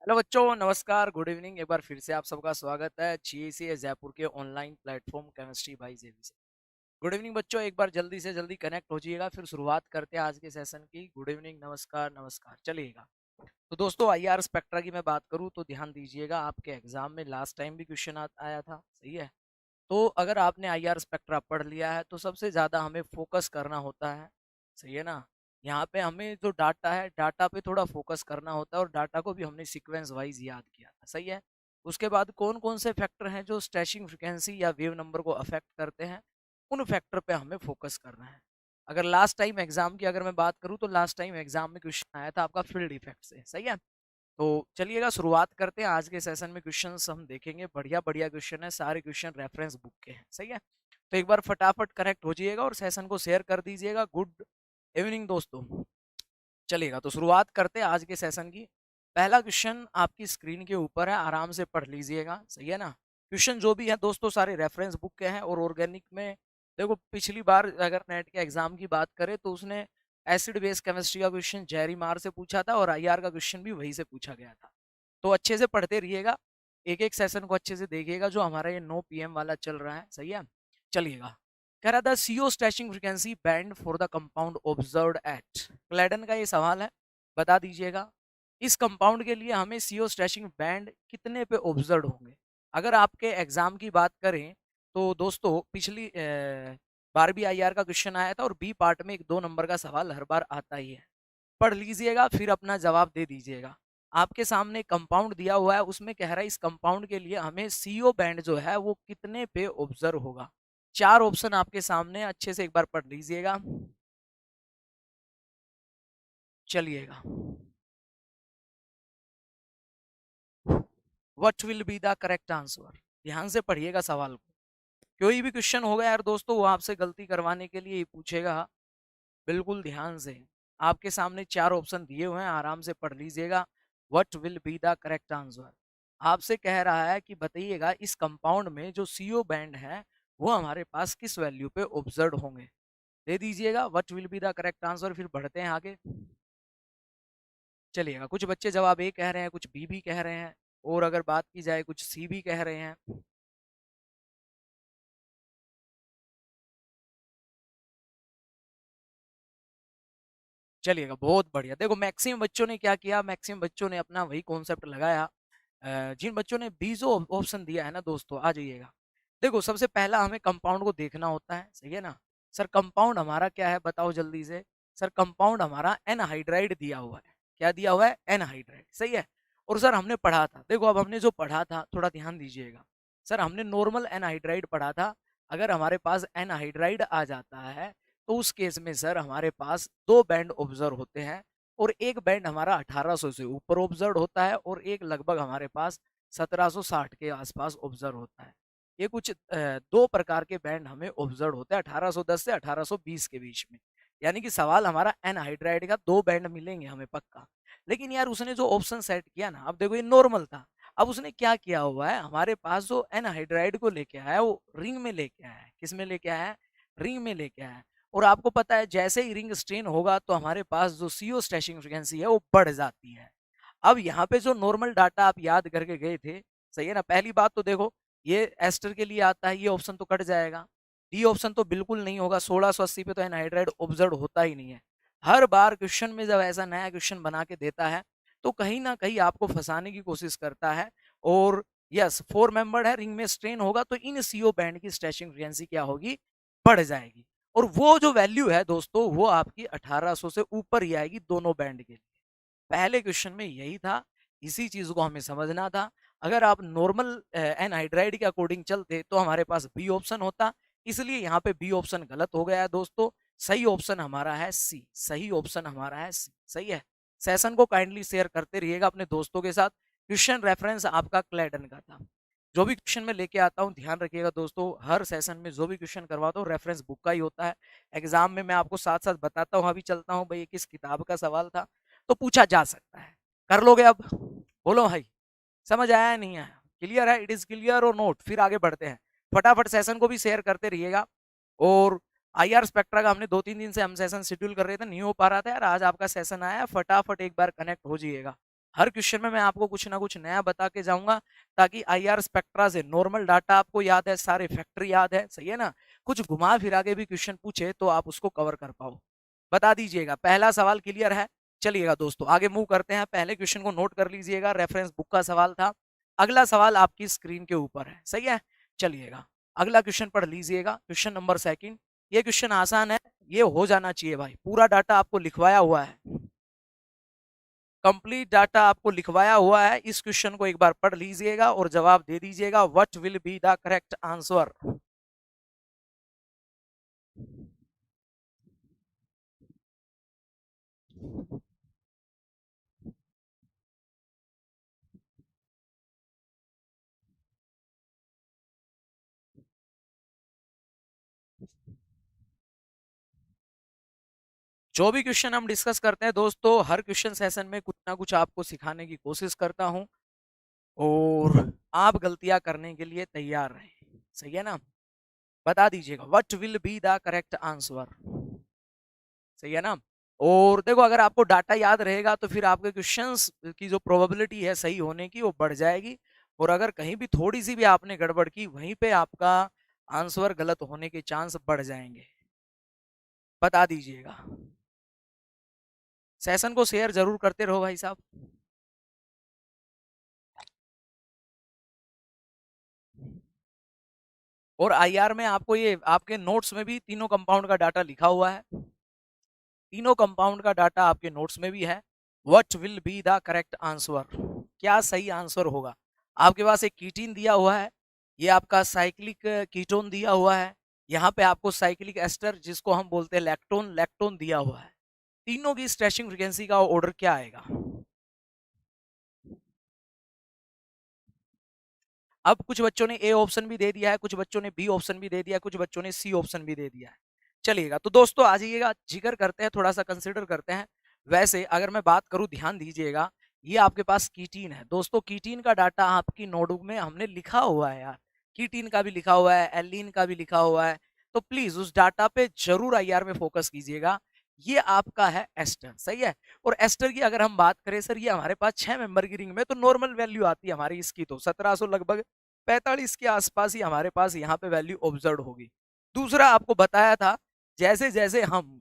Hello बच्चों, नमस्कार, good evening. एक बार फिर से आप सबका स्वागत है GACA जयपुर के online platform chemistry by JB से। गुड इवनिंग बच्चों, एक बार जल्दी से जल्दी कनेक्ट हो जाइएगा, फिर शुरुआत करते हैं आज के सेशन की। गुड इवनिंग, नमस्कार नमस्कार, चलिएगा। तो दोस्तों, IR स्पेक्ट्रा की मैं बात करूं तो ध्यान दीजिएगा, आपके एग्जाम में लास्ट टाइम भी क्वेश्चन आया था, सही है। तो अगर आपने IR स्पेक्ट्रा पढ़ लिया है तो सबसे ज़्यादा हमें फोकस करना होता है, सही है ना। यहाँ पे हमें जो डाटा है, डाटा पे थोड़ा फोकस करना होता है, और डाटा को भी हमने सीक्वेंस वाइज याद किया था, सही है। उसके बाद कौन कौन से फैक्टर हैं जो स्ट्रेचिंग फ्रिक्वेंसी या वेव नंबर को अफेक्ट करते हैं, उन फैक्टर पे हमें फोकस करना है। अगर लास्ट टाइम एग्जाम की अगर मैं बात करूँ तो लास्ट टाइम एग्जाम में क्वेश्चन आया था आपका फील्ड इफेक्ट से, सही है। तो चलिएगा शुरुआत करते हैं आज के सेशन में। क्वेश्चंस हम देखेंगे, बढ़िया बढ़िया क्वेश्चन है, सारे क्वेश्चन रेफरेंस बुक के हैं, सही है। तो एक बार फटाफट करेक्ट हो जाइएगा और सेशन को शेयर कर दीजिएगा। गुड इवनिंग दोस्तों। चलिएगा तो शुरुआत करते हैं आज के सेशन की। पहला क्वेश्चन आपकी स्क्रीन के ऊपर है, आराम से पढ़ लीजिएगा, सही है ना। क्वेश्चन जो भी है दोस्तों सारे रेफरेंस बुक के हैं। और ऑर्गेनिक में देखो, पिछली बार अगर नेट के एग्जाम की बात करें तो उसने एसिड बेस केमिस्ट्री का क्वेश्चन जेरी मार से पूछा था, और IR का क्वेश्चन भी वही से पूछा गया था। तो अच्छे से पढ़ते रहिएगा, एक एक सेशन को अच्छे से देखिएगा, जो हमारा ये 9 PM वाला चल रहा है, सही है। चलिएगा, कह रहा था CO stretching frequency band for the compound observed at क्लेडन का ये सवाल है, बता दीजिएगा। इस कंपाउंड के लिए हमें CO स्ट्रेचिंग बैंड कितने पे ऑब्जर्व होंगे। अगर आपके एग्जाम की बात करें तो दोस्तों पिछली बार भी IR का क्वेश्चन आया था, और बी पार्ट में एक 2 नंबर का सवाल हर बार आता ही है। पढ़ लीजिएगा फिर अपना जवाब दे दीजिएगा। आपके सामने कंपाउंड दिया हुआ है, उसमें कह रहा है इस कंपाउंड के लिए हमें CO बैंड जो है वो कितने पे ऑब्जर्व होगा। 4 ऑप्शन आपके सामने, अच्छे से एक बार पढ़ लीजिएगा। चलिएगा, what will be the correct answer. ध्यान से पढ़िएगा सवाल को। कोई भी क्वेश्चन होगा यार दोस्तों, वो आपसे गलती करवाने के लिए ही पूछेगा, बिल्कुल ध्यान से। आपके सामने 4 ऑप्शन दिए हुए हैं, आराम से पढ़ लीजिएगा। What will be the correct answer. आपसे कह रहा है कि बताइएगा इस कंपाउंड में जो CO बैंड है वो हमारे पास किस वैल्यू पे ऑब्जर्व होंगे। दे दीजिएगा what will be the correct answer, फिर बढ़ते हैं आगे। चलिएगा, कुछ बच्चे जवाब A कह रहे हैं, कुछ B भी कह रहे हैं, और अगर बात की जाए कुछ C भी कह रहे हैं। चलिएगा, बहुत बढ़िया। देखो मैक्सिमम बच्चों ने क्या किया, मैक्सिमम बच्चों ने अपना वही कॉन्सेप्ट लगाया। जिन बच्चों ने बी जो ऑप्शन दिया है ना दोस्तों, आ जाइएगा। देखो सबसे पहला हमें कंपाउंड को देखना होता है, सही है ना। सर कंपाउंड हमारा क्या है, बताओ जल्दी से। सर कंपाउंड हमारा एनहाइड्राइड दिया हुआ है। क्या दिया हुआ है, एनहाइड्राइड, सही है। और सर हमने पढ़ा था, देखो अब हमने जो पढ़ा था थोड़ा ध्यान दीजिएगा। सर हमने नॉर्मल एनहाइड्राइड पढ़ा था। अगर हमारे पास एनहाइड्राइड आ जाता है तो उस केस में सर हमारे पास 2 बैंड ऑब्जर्व होते हैं, और एक बैंड हमारा 1800 से ऊपर ऑब्जर्व होता है, और एक लगभग हमारे पास 1760 के आसपास ऑब्जर्व होता है। ये कुछ 2 प्रकार के बैंड हमें ऑब्जर्व होते हैं 1810 से 1820 के बीच में। यानी कि सवाल हमारा एनहाइड्राइड का 2 बैंड मिलेंगे हमें पक्का। लेकिन यार उसने जो ऑप्शन सेट किया ना, अब देखो ये नॉर्मल था। अब उसने क्या किया हुआ है, हमारे पास जो एनहाइड्राइड को लेके आया है वो रिंग में लेके आया है। किस में लेके आया है, रिंग में लेके आया है। और आपको पता है जैसे ही रिंग स्ट्रेन होगा तो हमारे पास जो CO स्ट्रेचिंग फ्रीक्वेंसी है वो बढ़ जाती है। अब यहाँ पे जो नॉर्मल डाटा आप याद करके गए थे, सही है ना। पहली बात तो देखो, ये एस्टर के लिए आता है, ये ऑप्शन तो कट जाएगा। डी ऑप्शन तो बिल्कुल नहीं होगा, 1680 पे तो एनहाइड्राइड ऑब्जर्व होता ही नहीं है। हर बार क्वेश्चन में जब ऐसा नया क्वेश्चन बना के देता है तो कहीं ना कहीं आपको फंसाने की कोशिश करता है। और यस, 4 मेंबर है, रिंग में स्ट्रेन होगा तो इन CO बैंड की स्ट्रेचिंग फ्रीक्वेंसी क्या होगी, बढ़ जाएगी। और वो जो वैल्यू है दोस्तों वो आपकी 1800 से ऊपर ही आएगी दोनों बैंड के लिए। पहले क्वेश्चन में यही था, इसी चीज को हमें समझना था। अगर आप नॉर्मल एनहाइड्राइड के अकॉर्डिंग चलते तो हमारे पास बी ऑप्शन होता, इसलिए यहाँ पे बी ऑप्शन गलत हो गया है दोस्तों। सही ऑप्शन हमारा है सी, सही ऑप्शन हमारा है सी, सही है। सेशन को काइंडली शेयर करते रहिएगा अपने दोस्तों के साथ। क्वेश्चन रेफरेंस आपका क्लेडन का था। जो भी क्वेश्चन मैं लेके आता हूँ ध्यान रखिएगा दोस्तों, हर सेशन में जो भी क्वेश्चन करवाता हूँ रेफरेंस बुक का ही होता है। एग्जाम में मैं आपको साथ साथ बताता हूँ, अभी चलता हूँ भाई किस किताब का सवाल था, तो पूछा जा सकता है। कर लोगे अब, बोलो भाई, समझ आया नहीं आया, क्लियर है, इट इज क्लियर और नोट। फिर आगे बढ़ते हैं, फटाफट सेशन को भी शेयर करते रहिएगा। और IR स्पेक्ट्रा का हमने 2-3 दिन से हम सेशन शेड्यूल कर रहे थे, नहीं हो पा रहा था यार, आज आपका सेशन आया, फटाफट एक बार कनेक्ट हो जाइएगा। हर क्वेश्चन में मैं आपको कुछ ना कुछ नया बता के जाऊंगा, ताकि आईआर स्पेक्ट्रा से नॉर्मल डाटा आपको याद है, सारे फैक्टर याद है, सही है ना। कुछ घुमा फिरा के भी क्वेश्चन पूछे तो आप उसको कवर कर पाओ। बता दीजिएगा, पहला सवाल क्लियर है। चलिएगा दोस्तों आगे मूव करते हैं, पहले क्वेश्चन को नोट कर लीजिएगा, रेफरेंस बुक का सवाल था। अगला सवाल आपकी स्क्रीन के ऊपर है, सही है। चलिएगा अगला क्वेश्चन पढ़ लीजिएगा, क्वेश्चन नंबर सेकंड। ये क्वेश्चन आसान है, ये हो जाना चाहिए भाई, पूरा डाटा आपको लिखवाया हुआ है, कंप्लीट डाटा आपको लिखवाया हुआ है। इस क्वेश्चन को एक बार पढ़ लीजिएगा और जवाब दे दीजिएगा, what will be the correct answer. जो भी क्वेश्चन हम डिस्कस करते हैं दोस्तों, हर क्वेश्चन सेशन में कुछ ना कुछ आपको सिखाने की कोशिश करता हूं, और आप गलतियां करने के लिए तैयार रहें, सही है ना। बता दीजिएगा what will be the correct answer, सही है ना। और देखो अगर आपको डाटा याद रहेगा तो फिर आपके क्वेश्चंस की जो प्रोबेबिलिटी है सही होने की वो बढ़ जाएगी, और अगर कहीं भी थोड़ी सी भी आपने गड़बड़ की, वहीं पे आपका आंसर गलत होने के चांस बढ़ जाएंगे। बता दीजिएगा, सेशन को शेयर जरूर करते रहो भाई साहब। और आईआर में आपको ये आपके नोट्स में भी तीनों कंपाउंड का डाटा लिखा हुआ है, तीनों कंपाउंड का डाटा आपके नोट्स में भी है। What will be the correct answer, क्या सही आंसर होगा। आपके पास एक कीटीन दिया हुआ है, ये आपका साइक्लिक कीटोन दिया हुआ है, यहाँ पे आपको साइक्लिक एस्टर जिसको हम बोलते हैं लैक्टोन, लैक्टोन दिया हुआ है। तीनों की स्ट्रेचिंग फ्रीक्वेंसी का ऑर्डर क्या आएगा। अब कुछ बच्चों ने ए ऑप्शन भी दे दिया है, कुछ बच्चों ने बी ऑप्शन भी दे दिया है, कुछ बच्चों ने सी ऑप्शन भी दे दिया है। चलिएगा तो दोस्तों आ जाइएगा, जिक्र करते हैं, थोड़ा सा कंसिडर करते हैं। वैसे अगर मैं बात करूं, ध्यान दीजिएगा, ये आपके पास कीटीन है दोस्तों, कीटीन का डाटा आपकी नोटबुक में हमने लिखा हुआ है यार, कीटीन का भी लिखा हुआ है, एलिन का भी लिखा हुआ है। तो प्लीज उस डाटा पे जरूर आईआर में फोकस कीजिएगा। ये आपका है एस्टर, सही है। और एस्टर की अगर हम बात करें सर, ये हमारे पास 6 मेंबर की रिंग में तो नॉर्मल वैल्यू आती है हमारी इसकी, तो 1700 लगभग 45 के आसपास ही हमारे पास यहाँ पे वैल्यू ऑब्जर्व होगी। दूसरा आपको बताया था, जैसे जैसे हम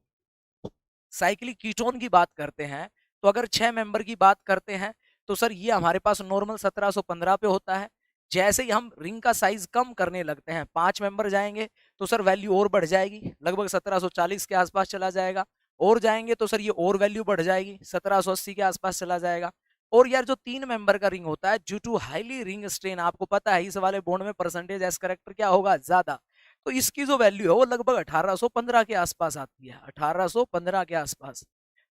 साइक्लिक कीटोन की बात करते हैं, तो अगर 6 मेंबर की बात करते हैं तो सर ये हमारे पास नॉर्मल 1715 पे होता है। जैसे ही हम रिंग का साइज कम करने लगते हैं, 5 मेंबर जाएंगे तो सर वैल्यू और बढ़ जाएगी, लगभग 1740 के आसपास चला जाएगा। और जाएंगे तो सर ये और वैल्यू बढ़ जाएगी, 1780 के आसपास चला जाएगा। और यार जो 3 मेंबर का रिंग होता है, due to highly ring strain, आपको पता है इस वाले बॉन्ड में परसेंटेज एस करेक्टर क्या होगा, ज्यादा, तो इसकी जो वैल्यू है वो लगभग 1815 के आसपास आती है, 1815 के आसपास।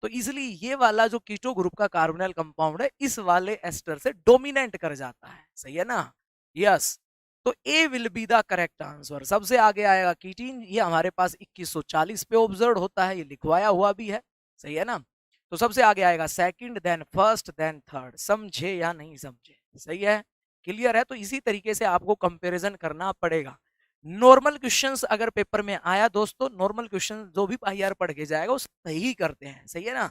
तो इसलिए ये वाला जो कीटो ग्रुप का कार्बोनिल कंपाउंड है, इस वाले एस्टर से डोमिनेट कर जाता है, सही है ना। यस, तो A will be the correct answer. सबसे आगे आएगा कीटीन, ये हमारे पास 2140 पे ऑब्जर्व होता है, ये लिखवाया हुआ भी है, सही है ना। तो सबसे आगे आएगा second, then first, then third. समझे या नहीं समझे, सही है, क्लियर है। तो इसी तरीके से आपको कंपैरिजन करना पड़ेगा। नॉर्मल क्वेश्चंस अगर पेपर में आया दोस्तों, नॉर्मल क्वेश्चन जो भी आईआर पढ़ के जाएगा वो सही करते हैं, सही है ना।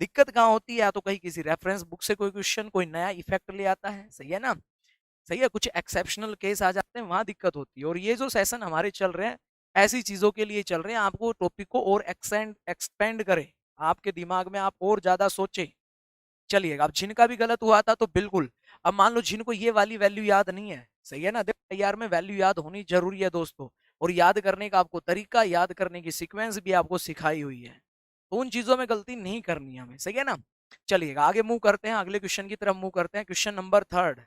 दिक्कत कहाँ होती है, या तो कहीं किसी रेफरेंस बुक से कोई क्वेश्चन कोई नया इफेक्ट ले आता है, सही है ना, सही है, कुछ एक्सेप्शनल केस आ जाते हैं, वहां दिक्कत होती है। और ये जो सेशन हमारे चल रहे हैं, ऐसी चीजों के लिए चल रहे हैं, आपको टॉपिक को और एक्सपेंड करे, आपके दिमाग में आप और ज्यादा सोचे। चलिएगा, अब जिनका भी गलत हुआ था तो बिल्कुल, अब मान लो जिनको ये वाली वैल्यू याद नहीं है, सही है ना, देखो यार में वैल्यू याद होनी जरूरी है दोस्तों, और याद करने का आपको तरीका, याद करने की सीक्वेंस भी आपको सिखाई हुई है, तो उन चीजों में गलती नहीं करनी है हमें, सही है ना। चलिएगा आगे मूव करते हैं, अगले क्वेश्चन की तरफ मूव करते हैं, क्वेश्चन नंबर थर्ड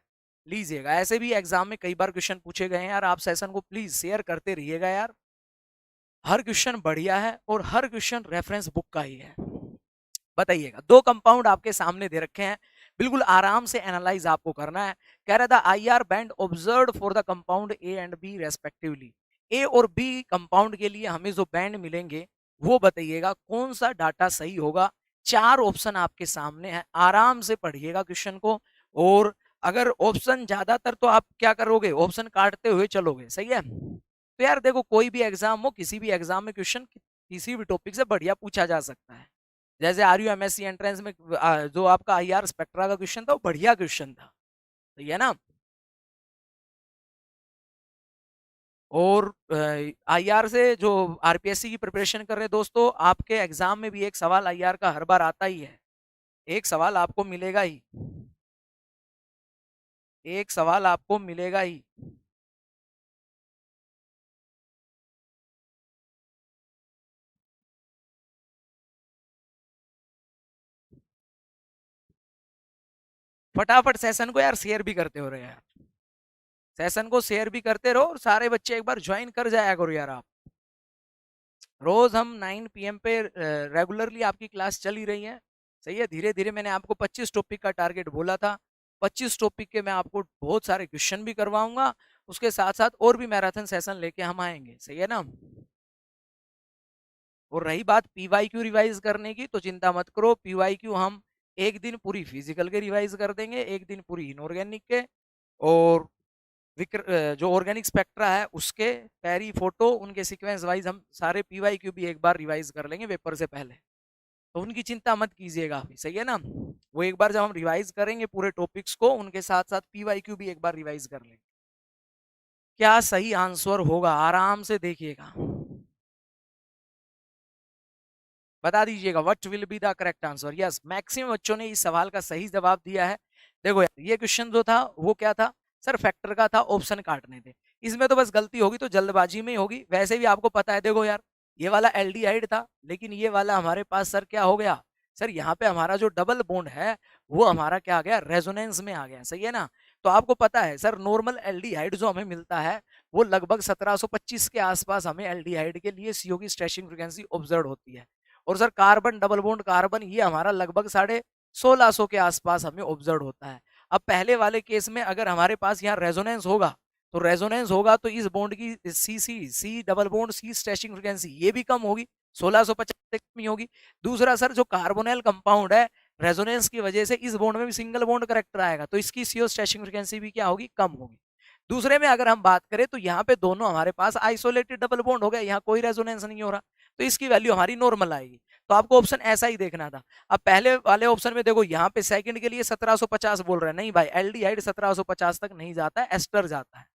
लीजिएगा। ऐसे भी एग्जाम में कई बार क्वेश्चन पूछे गए हैं यार, आप सेशन को प्लीज शेयर करते रहिएगा यार, हर क्वेश्चन बढ़िया है और हर क्वेश्चन रेफरेंस बुक का ही है। बताइएगा, दो कंपाउंड आपके सामने दे रखे हैं, बिल्कुल आराम से एनालाइज आपको करना है। कह रहा था IR band observe for the compound A and B respectively, A और बी कंपाउंड के लिए हमें जो बैंड मिलेंगे वो बताइएगा कौन सा डाटा सही होगा। 4 ऑप्शन आपके सामने है, आराम से पढ़िएगा क्वेश्चन को, और अगर ऑप्शन ज्यादातर तो आप क्या करोगे, ऑप्शन काटते हुए चलोगे, सही है। तो यार देखो, कोई भी एग्जाम हो, किसी भी एग्जाम में क्वेश्चन किसी भी टॉपिक से बढ़िया पूछा जा सकता है, जैसे आरयू एमएससी एंट्रेंस में जो आपका आईआर स्पेक्ट्रा का क्वेश्चन था वो बढ़िया क्वेश्चन था, सही है ना। और आईआर से जो आरपीएससी की प्रिपरेशन कर रहे हैं दोस्तों, आपके एग्जाम में भी एक सवाल आईआर का हर बार आता ही है, एक सवाल आपको मिलेगा ही, एक सवाल आपको मिलेगा ही। फटाफट सेशन को यार शेयर भी करते हो रहे यार, सेशन को शेयर भी करते रहो और सारे बच्चे एक बार ज्वाइन कर जाया करो यार आप। रोज हम 9 पीएम पे रेगुलरली आपकी क्लास चल ही रही है, सही है। धीरे धीरे मैंने आपको 25 टॉपिक का टारगेट बोला था, 25 टॉपिक के मैं आपको बहुत सारे क्वेश्चन भी करवाऊंगा, उसके साथ साथ और भी मैराथन सेशन लेके हम आएंगे, सही है ना। और रही बात पीवाईक्यू रिवाइज करने की, तो चिंता मत करो, पीवाईक्यू हम एक दिन पूरी फिजिकल के रिवाइज कर देंगे, एक दिन पूरी इनऑर्गेनिक के, और जो ऑर्गेनिक स्पेक्ट्रा है उसके पैरी फोटो उनके सीक्वेंस वाइज हम सारे पीवाईक्यू भी एक बार रिवाइज कर लेंगे पेपर से पहले, तो उनकी चिंता मत कीजिएगा अभी, सही है ना। वो एक बार जब हम रिवाइज करेंगे पूरे टॉपिक्स को, उनके साथ साथ पीवाईक्यू भी एक बार रिवाइज कर लेंगे। क्या सही आंसर होगा, आराम से देखिएगा, बता दीजिएगा what will be the correct answer. Yes, maximum बच्चों ने इस सवाल का सही जवाब दिया है। देखो यार, ये क्वेश्चन जो था वो क्या था सर, फैक्टर का था, ऑप्शन काटने थे। इसमें तो बस गलती होगी तो जल्दबाजी में ही होगी, वैसे भी आपको पता है। देखो यार, ये वाला एल्डिहाइड था, लेकिन ये वाला हमारे पास सर क्या हो गया, सर यहाँ पे हमारा जो डबल बॉन्ड है वो हमारा क्या आ गया, रेजोनेंस में आ गया, सही है ना। तो आपको पता है सर, नॉर्मल एल्डिहाइड जो हमें मिलता है वो लगभग 1725 के आसपास हमें एल्डिहाइड के लिए सीओ की स्ट्रेचिंग फ्रीक्वेंसी ऑब्जर्व होती है। और sir carbon, double bond carbon, ये हमारा लगभग 1650 के आसपास हमें ऑब्जर्व होता है। अब पहले वाले केस में अगर हमारे पास यहाँ रेजोनेंस होगा, तो रेजोनेंस होगा तो इस बॉन्ड की C double bond C stretching frequency ये भी कम होगी, 1650 से कम ही होगी। दूसरा सर, जो कार्बोनिल कंपाउंड है, रेजोनेंस की वजह से इस बॉन्ड में भी सिंगल बॉन्ड करेक्टर आएगा, तो इसकी सीओ स्ट्रेचिंग फ्रीक्वेंसी भी क्या होगी, कम होगी। दूसरे में अगर हम बात करें तो यहाँ पे दोनों हमारे पास आइसोलेटेड डबल बॉन्ड हो गया, यहाँ कोई रेजोनेंस नहीं हो रहा, तो इसकी वैल्यू हमारी नॉर्मल आएगी। तो आपको ऑप्शन ऐसा ही देखना था। अब पहले वाले ऑप्शन में देखो, यहाँ पे सेकंड के लिए 1750 बोल रहे हैं, नहीं भाई, एल्डिहाइड 1750 तक नहीं जाता है, एस्टर जाता है।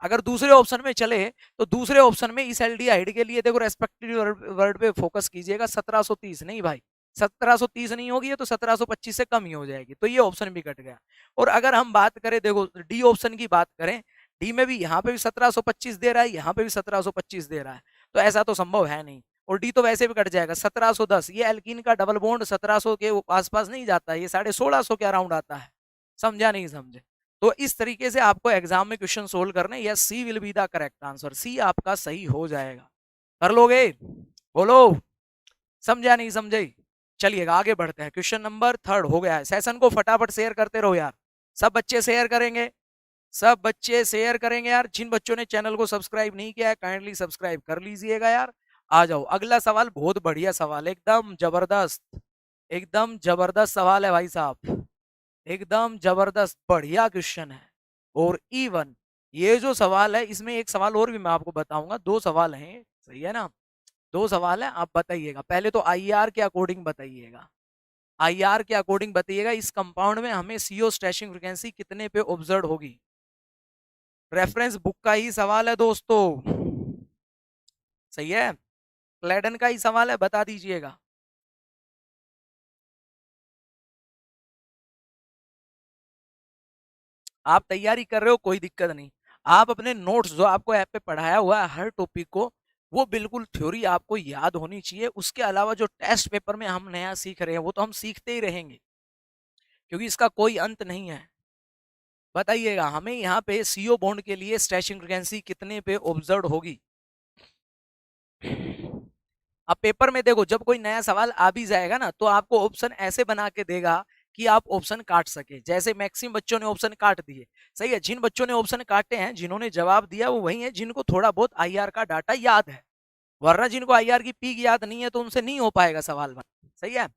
अगर दूसरे ऑप्शन में चले तो दूसरे ऑप्शन में इस एल्डिहाइड के लिए देखो, रेस्पेक्टिव वर्ड पे फोकस कीजिएगा, 1730 नहीं भाई, 1730 नहीं होगी ये तो 1725 से कम ही हो जाएगी, तो ये ऑप्शन भी कट गया। और अगर हम बात करें, देखो डी ऑप्शन की बात करें, डी में भी यहाँ पे भी 1725 दे रहा है, यहाँ पे भी 1725 दे रहा है, तो ऐसा तो संभव है नहीं। और डी तो वैसे भी कट जाएगा, 1710, ये एल्कीन का डबल बॉन्ड 1700 के आसपास नहीं जाता है, ये 1650 के अराउंड आता है, समझा नहीं समझे। तो इस तरीके से आपको एग्जाम में क्वेश्चन सोल्व करने, या C will be the correct answer, C आपका सही हो जाएगा। कर लोगे, बोलो, समझा नहीं समझे। चलिएगा आगे बढ़ते हैं, क्वेश्चन नंबर 3 हो गया है। सेशन को फटाफट शेयर करते रहो यार, सब बच्चे शेयर करेंगे, सब बच्चे शेयर करेंगे यार। जिन बच्चों ने चैनल को सब्सक्राइब नहीं किया है, काइंडली सब्सक्राइब कर लीजिएगा यार। आ जाओ, अगला सवाल बहुत बढ़िया सवाल, एकदम जबरदस्त, एकदम जबरदस्त सवाल है भाई साहब, एकदम जबरदस्त बढ़िया क्वेश्चन है। और इवन ये जो सवाल है, इसमें एक सवाल और भी मैं आपको बताऊंगा, 2 सवाल हैं, सही है ना, 2 सवाल है, आप बताइएगा। पहले तो आईआर के अकॉर्डिंग बताइएगा, आईआर के अकॉर्डिंग बताइएगा, इस कंपाउंड में हमें सीओ स्ट्रेचिंग फ्रीक्वेंसी कितने पे ऑब्जर्व होगी। रेफरेंस बुक का ही सवाल है दोस्तों, सही है, क्लेडन का ही सवाल है, बता दीजिएगा। आप तैयारी कर रहे हो, कोई दिक्कत नहीं, आप अपने नोट्स जो आपको ऐप पे पढ़ाया हुआ है हर टॉपिक को, वो बिल्कुल थ्योरी आपको याद होनी चाहिए। उसके अलावा जो टेस्ट पेपर में हम नया सीख रहे हैं वो तो हम सीखते ही रहेंगे, क्योंकि इसका कोई अंत नहीं है। बताइएगा, हमें यहाँ पे सीओ बॉन्ड के लिए स्ट्रेचिंग फ्रीक्वेंसी कितने पे ऑब्जर्व होगी। अब पेपर में देखो, जब कोई नया सवाल आ भी जाएगा ना, तो आपको ऑप्शन ऐसे बना के देगा कि आप ऑप्शन काट सके, जैसे मैक्सिमम बच्चों ने ऑप्शन काट दिए, सही है। जिन बच्चों ने ऑप्शन काटे हैं, जिन्होंने जवाब दिया, वो वही है जिनको थोड़ा बहुत आईआर का डाटा याद है, वरना जिनको आईआर की पीक याद नहीं है तो उनसे नहीं हो पाएगा सवाल बन, सही है।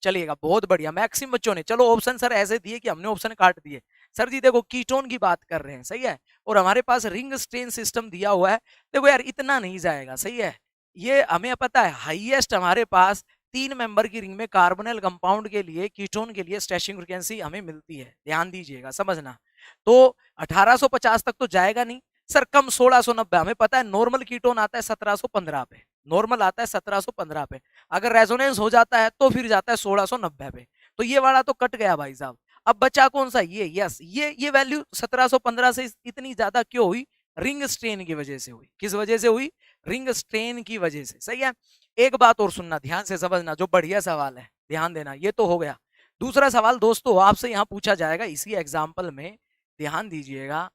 चलिएगा, बहुत बढ़िया, मैक्सिमम बच्चों ने, चलो ऑप्शन सर ऐसे दिए कि हमने ऑप्शन काट दिए। सर जी देखो, कीटोन की बात कर रहे हैं, सही है, और हमारे पास रिंग स्ट्रेन सिस्टम दिया हुआ है। देखो यार, इतना नहीं जाएगा, सही है, ये हमें पता है हाईएस्ट हमारे पास 3 मेंबर की रिंग में कार्बोनिल कंपाउंड के लिए कीटोन के लिए स्ट्रेचिंग फ्रीक्वेंसी हमें मिलती है, ध्यान दीजिएगा, समझना। तो 1850 तक तो जाएगा नहीं सर, कम 1690, हमें पता है नॉर्मल कीटोन आता है 1715 पे, नॉर्मल आता है 1715 पे, अगर रेजोनेंस हो जाता है तो फिर जाता है 1690 पे, तो ये वाला तो कट गया भाई साहब। अब बचा कौन सा, ये, यस, ये वैल्यू 1715 से इतनी ज्यादा क्यों हुई, रिंग स्ट्रेन की वजह से हुई। किस वजह से हुई, रिंग स्ट्रेन की वजह से, सही है। एक बात और सुनना, ध्यान से समझना, जो बढ़िया सवाल है ध्यान देना, ये तो हो गया। दूसरा सवाल दोस्तों आपसे यहां पूछा जाएगा इसी एग्जाम्पल में, ध्यान दीजिएगा,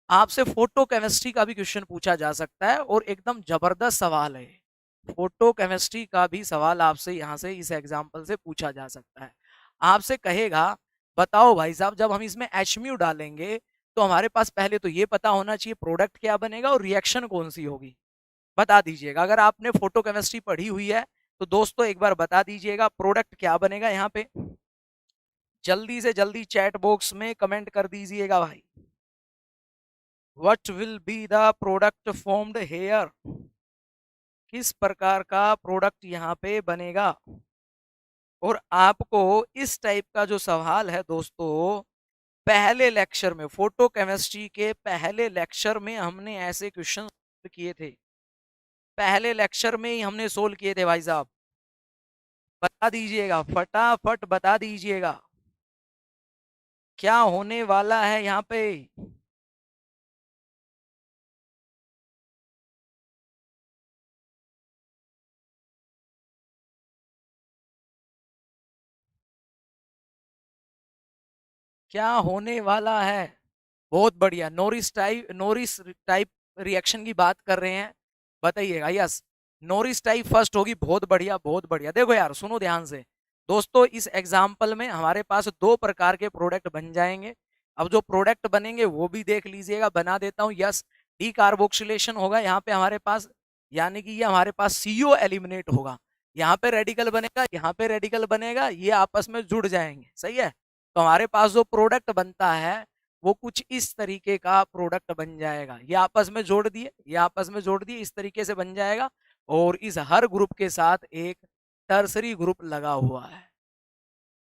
आपसे फोटो केमिस्ट्री का भी क्वेश्चन पूछा जा सकता है और एकदम जबरदस्त सवाल है। फोटो केमिस्ट्री का भी सवाल आपसे यहां से इस एग्जाम्पल से पूछा जा सकता है। आपसे कहेगा बताओ भाई साहब, जब हम इसमें एचम्यू डालेंगे तो हमारे पास पहले तो ये पता होना चाहिए प्रोडक्ट क्या बनेगा और रिएक्शन कौन सी होगी, बता दीजिएगा। अगर आपने फोटो केमिस्ट्री पढ़ी हुई है तो दोस्तों एक बार बता दीजिएगा प्रोडक्ट क्या बनेगा, यहाँ पे जल्दी से जल्दी चैट बॉक्स में कमेंट कर दीजिएगा भाई। What will be the product formed here, किस प्रकार का प्रोडक्ट यहाँ पे बनेगा। और आपको इस टाइप का जो सवाल है दोस्तों, पहले लेक्चर में, फोटो केमिस्ट्री के पहले लेक्चर में हमने ऐसे क्वेश्चन किए थे, पहले लेक्चर में ही हमने सोल्व किए थे भाई साहब। बता दीजिएगा, फटाफट बता दीजिएगा क्या होने वाला है यहाँ पे। क्या होने वाला है, बहुत बढ़िया, नोरिस टाइप रिएक्शन की बात कर रहे हैं, बताइएगा। यस, नोरिस टाइप फर्स्ट होगी, बहुत बढ़िया बहुत बढ़िया। देखो यार सुनो ध्यान से दोस्तों, इस एग्जाम्पल में हमारे पास 2 प्रकार के प्रोडक्ट बन जाएंगे। अब जो प्रोडक्ट बनेंगे वो भी देख लीजिएगा, बना देता हूं। यस, डीकार्बोक्सिलेशन होगा यहाँ पे हमारे पास, यानी कि ये हमारे पास सीओ एलिमिनेट होगा, यहाँ पे रेडिकल बनेगा, यहाँ पे रेडिकल बनेगा, ये आपस में जुड़ जाएंगे, सही है। तो हमारे पास जो प्रोडक्ट बनता है वो कुछ इस तरीके का प्रोडक्ट बन जाएगा, ये आपस में जोड़ दिए, ये आपस में जोड़ दिए, इस तरीके से बन जाएगा। और इस हर ग्रुप के साथ एक टर्सरी ग्रुप लगा हुआ है,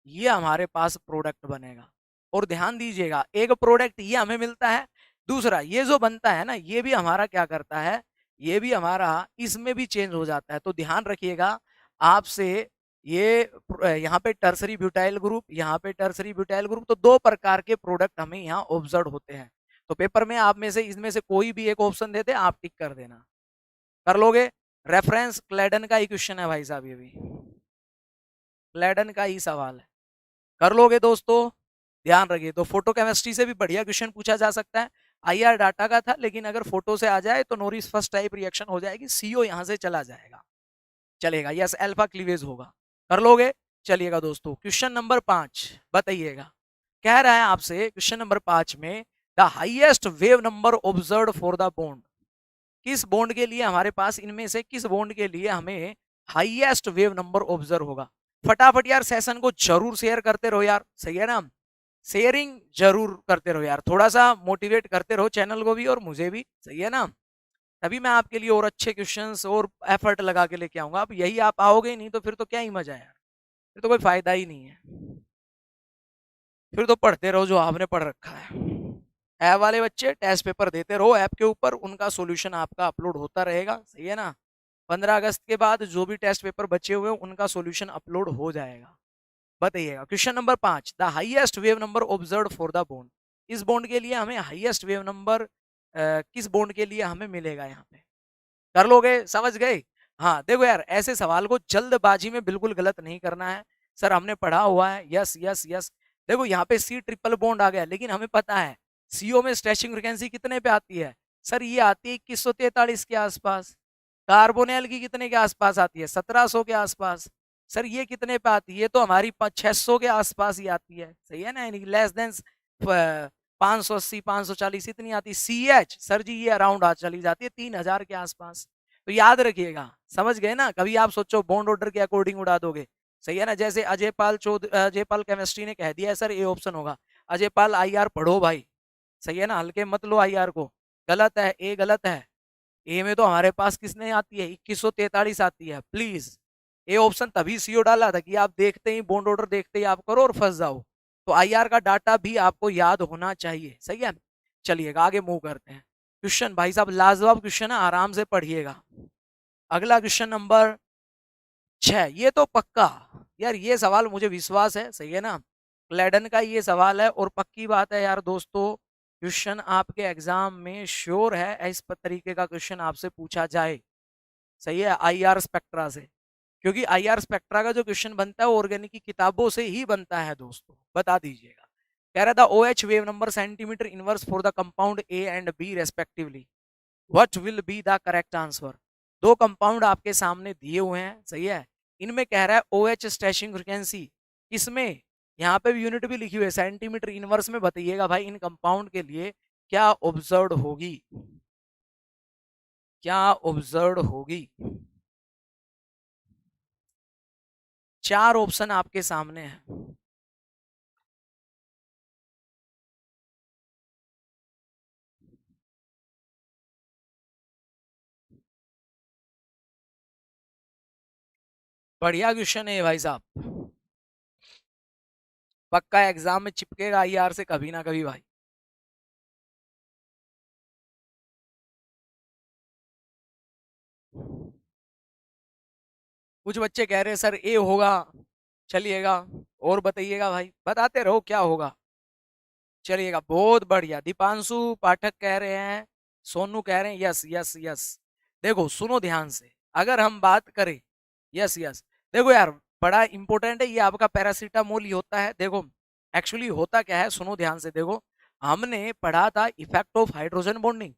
ये हमारे पास प्रोडक्ट बनेगा। और ध्यान दीजिएगा, एक प्रोडक्ट ये हमें मिलता है, दूसरा ये जो बनता है ना, ये भी हमारा क्या करता है, ये भी हमारा इसमें भी चेंज हो जाता है। तो ध्यान रखिएगा आपसे, ये यहाँ पे टर्सरी ब्यूटाइल ग्रुप, यहाँ पे टर्सरी ब्यूटाइल ग्रुप, तो 2 प्रकार के प्रोडक्ट हमें यहाँ ऑब्जर्व होते हैं। तो पेपर में आप में से इसमें से कोई भी एक ऑप्शन देते आप टिक कर देना, कर लोगे। रेफरेंस क्लेडन का ही क्वेश्चन है भाई साहब, ये भी क्लेडन का ही सवाल है, कर लोगे दोस्तों, ध्यान रखिए। तो फोटो केमिस्ट्री से भी बढ़िया क्वेश्चन पूछा जा सकता है, आईआर डाटा का था, लेकिन अगर फोटो से आ जाए तो नोरिस फर्स्ट टाइप रिएक्शन हो जाएगी, सीओ यहां से चला जाएगा, चलेगा। यस, अल्फा क्लीवेज होगा, कर लोगे। चलिएगा दोस्तों, क्वेश्चन नंबर 5 बताइएगा, कह रहा है आपसे क्वेश्चन नंबर 5 में, the highest wave number observed for the bond, किस बॉन्ड के लिए हमारे पास, इनमें से किस बॉन्ड के लिए हमें हाईएस्ट वेव नंबर ऑब्जर्व होगा। फटाफट यार सेशन को जरूर शेयर करते रहो यार, सही है ना, शेयरिंग जरूर करते रहो यार, थोड़ा सा मोटिवेट करते रहो चैनल को भी और मुझे भी, सही है ना। तभी मैं आपके लिए और अच्छे क्वेश्चंस और एफर्ट लगा के लेके आऊंगा। अब यही आप आओगे ही नहीं तो फिर तो क्या ही मजा है यार, फिर तो कोई फायदा ही नहीं है, फिर तो पढ़ते रहो जो आपने पढ़ रखा है। ऐप वाले बच्चे टेस्ट पेपर देते रहो ऐप के ऊपर, उनका सॉल्यूशन आपका अपलोड होता रहेगा, सही है ना। 15 अगस्त के बाद जो भी टेस्ट पेपर बचे हुए हैं उनका सॉल्यूशन अपलोड हो जाएगा। बताइएगा question number 5, the highest wave number observed for the bond, इस बॉन्ड के लिए हमें हाईएस्ट वेव नंबर किस बॉन्ड के लिए हमें मिलेगा, यहाँ पे कर लोगे, समझ गए। हाँ देखो यार, ऐसे सवाल को जल्दबाजी में बिल्कुल गलत नहीं करना है, सर हमने पढ़ा हुआ है, यस यस यस। देखो यहाँ पे सी ट्रिपल बॉन्ड आ गया, लेकिन हमें पता है सीओ में स्ट्रेचिंग फ्रीक्वेंसी कितने पे आती है, सर ये आती है 2143 के आसपास। कार्बोनेल की कितने के आसपास आती है, 1700 के आसपास। सर ये कितने पे आती है, तो हमारी 600 के आसपास ही आती है, सही है ना, लेस देन 580 540 इतनी आती है। सी एच सर जी ये अराउंड आ चली जाती है 3000 के आसपास। तो याद रखिएगा, समझ गए ना, कभी आप सोचो बॉन्ड ऑर्डर के अकॉर्डिंग उड़ा दोगे, सही है ना। जैसे अजय पाल केमिस्ट्री ने कह दिया है सर ये ऑप्शन होगा, अजय पाल आई आर पढ़ो भाई, सही है ना, हल्के मत लो आई आर को, गलत है, ए गलत है। ए में तो हमारे पास किसने आती है 2143 आती है, प्लीज ए ऑप्शन तभी सीओ डाला था कि आप देखते ही बॉन्ड ऑर्डर देखते ही आप करो और फंस जाओ। तो आईआर का डाटा भी आपको याद होना चाहिए, सही है। चलिएगा आगे मूव करते हैं। क्वेश्चन भाई साहब लाजवाब क्वेश्चन है, आराम से पढ़िएगा। अगला क्वेश्चन नंबर 6, ये तो पक्का यार, ये सवाल मुझे विश्वास है, सही है ना, क्लेडन का ये सवाल है और पक्की बात है यार दोस्तों, क्वेश्चन आपके एग्जाम में श्योर है इस तरीके का क्वेश्चन आपसे पूछा जाए, सही है, आईआर स्पेक्ट्रा से। क्योंकि आईआर स्पेक्ट्रा का जो क्वेश्चन बनता है ऑर्गेनिक की किताबों से ही बनता है दोस्तों, बता दीजिएगा। कह रहा था OH wave number centimetre inverse for the compound A and B respectively, what will be the correct answer. दो कंपाउंड आपके सामने दिए हुए हैं, सही है, इनमें कह रहा है ओएच स्ट्रेचिंग फ्रीक्वेंसी, इसमें यहाँ पे भी यूनिट भी लिखी हुई है सेंटीमीटर इनवर्स में, बताइएगा भाई इन कंपाउंड के लिए क्या ऑब्जर्व होगी, क्या ऑब्जर्व होगी। चार ऑप्शन आपके सामने हैं। बढ़िया क्वेश्चन है भाई साहब, पक्का एग्जाम में चिपकेगा आईआर से कभी ना कभी भाई। कुछ बच्चे कह रहे हैं सर ए होगा, चलिएगा और बताइएगा भाई, बताते रहो क्या होगा। चलिएगा बहुत बढ़िया, दीपांशु पाठक कह रहे हैं, सोनू कह रहे हैं यस यस यस। देखो सुनो ध्यान से, अगर हम बात करें, यस यस, देखो यार बड़ा इंपॉर्टेंट है ये आपका पैरासीटामोल ही होता है। देखो एक्चुअली होता क्या है, सुनो ध्यान से, देखो हमने पढ़ा था effect of hydrogen bonding,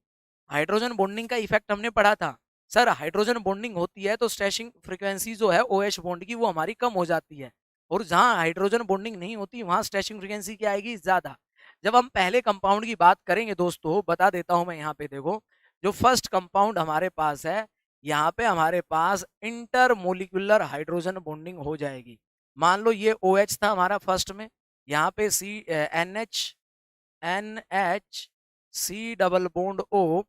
hydrogen bonding का इफेक्ट हमने पढ़ा था। सर हाइड्रोजन बॉन्डिंग होती है तो स्ट्रेचिंग फ्रीक्वेंसी जो है ओएच बॉन्ड की वो हमारी कम हो जाती है, और जहां हाइड्रोजन बॉन्डिंग नहीं होती वहां स्ट्रेचिंग फ्रीक्वेंसी क्या आएगी, ज्यादा। जब हम पहले कंपाउंड की बात करेंगे दोस्तों, बता देता हूं मैं यहाँ पे, देखो जो फर्स्ट कंपाउंड हमारे पास है, यहाँ पे हमारे पास इंटरमोलिकुलर हाइड्रोजन बॉन्डिंग हो जाएगी। मान लो ये OH था हमारा फर्स्ट में, यहाँ पे NH C double bond O,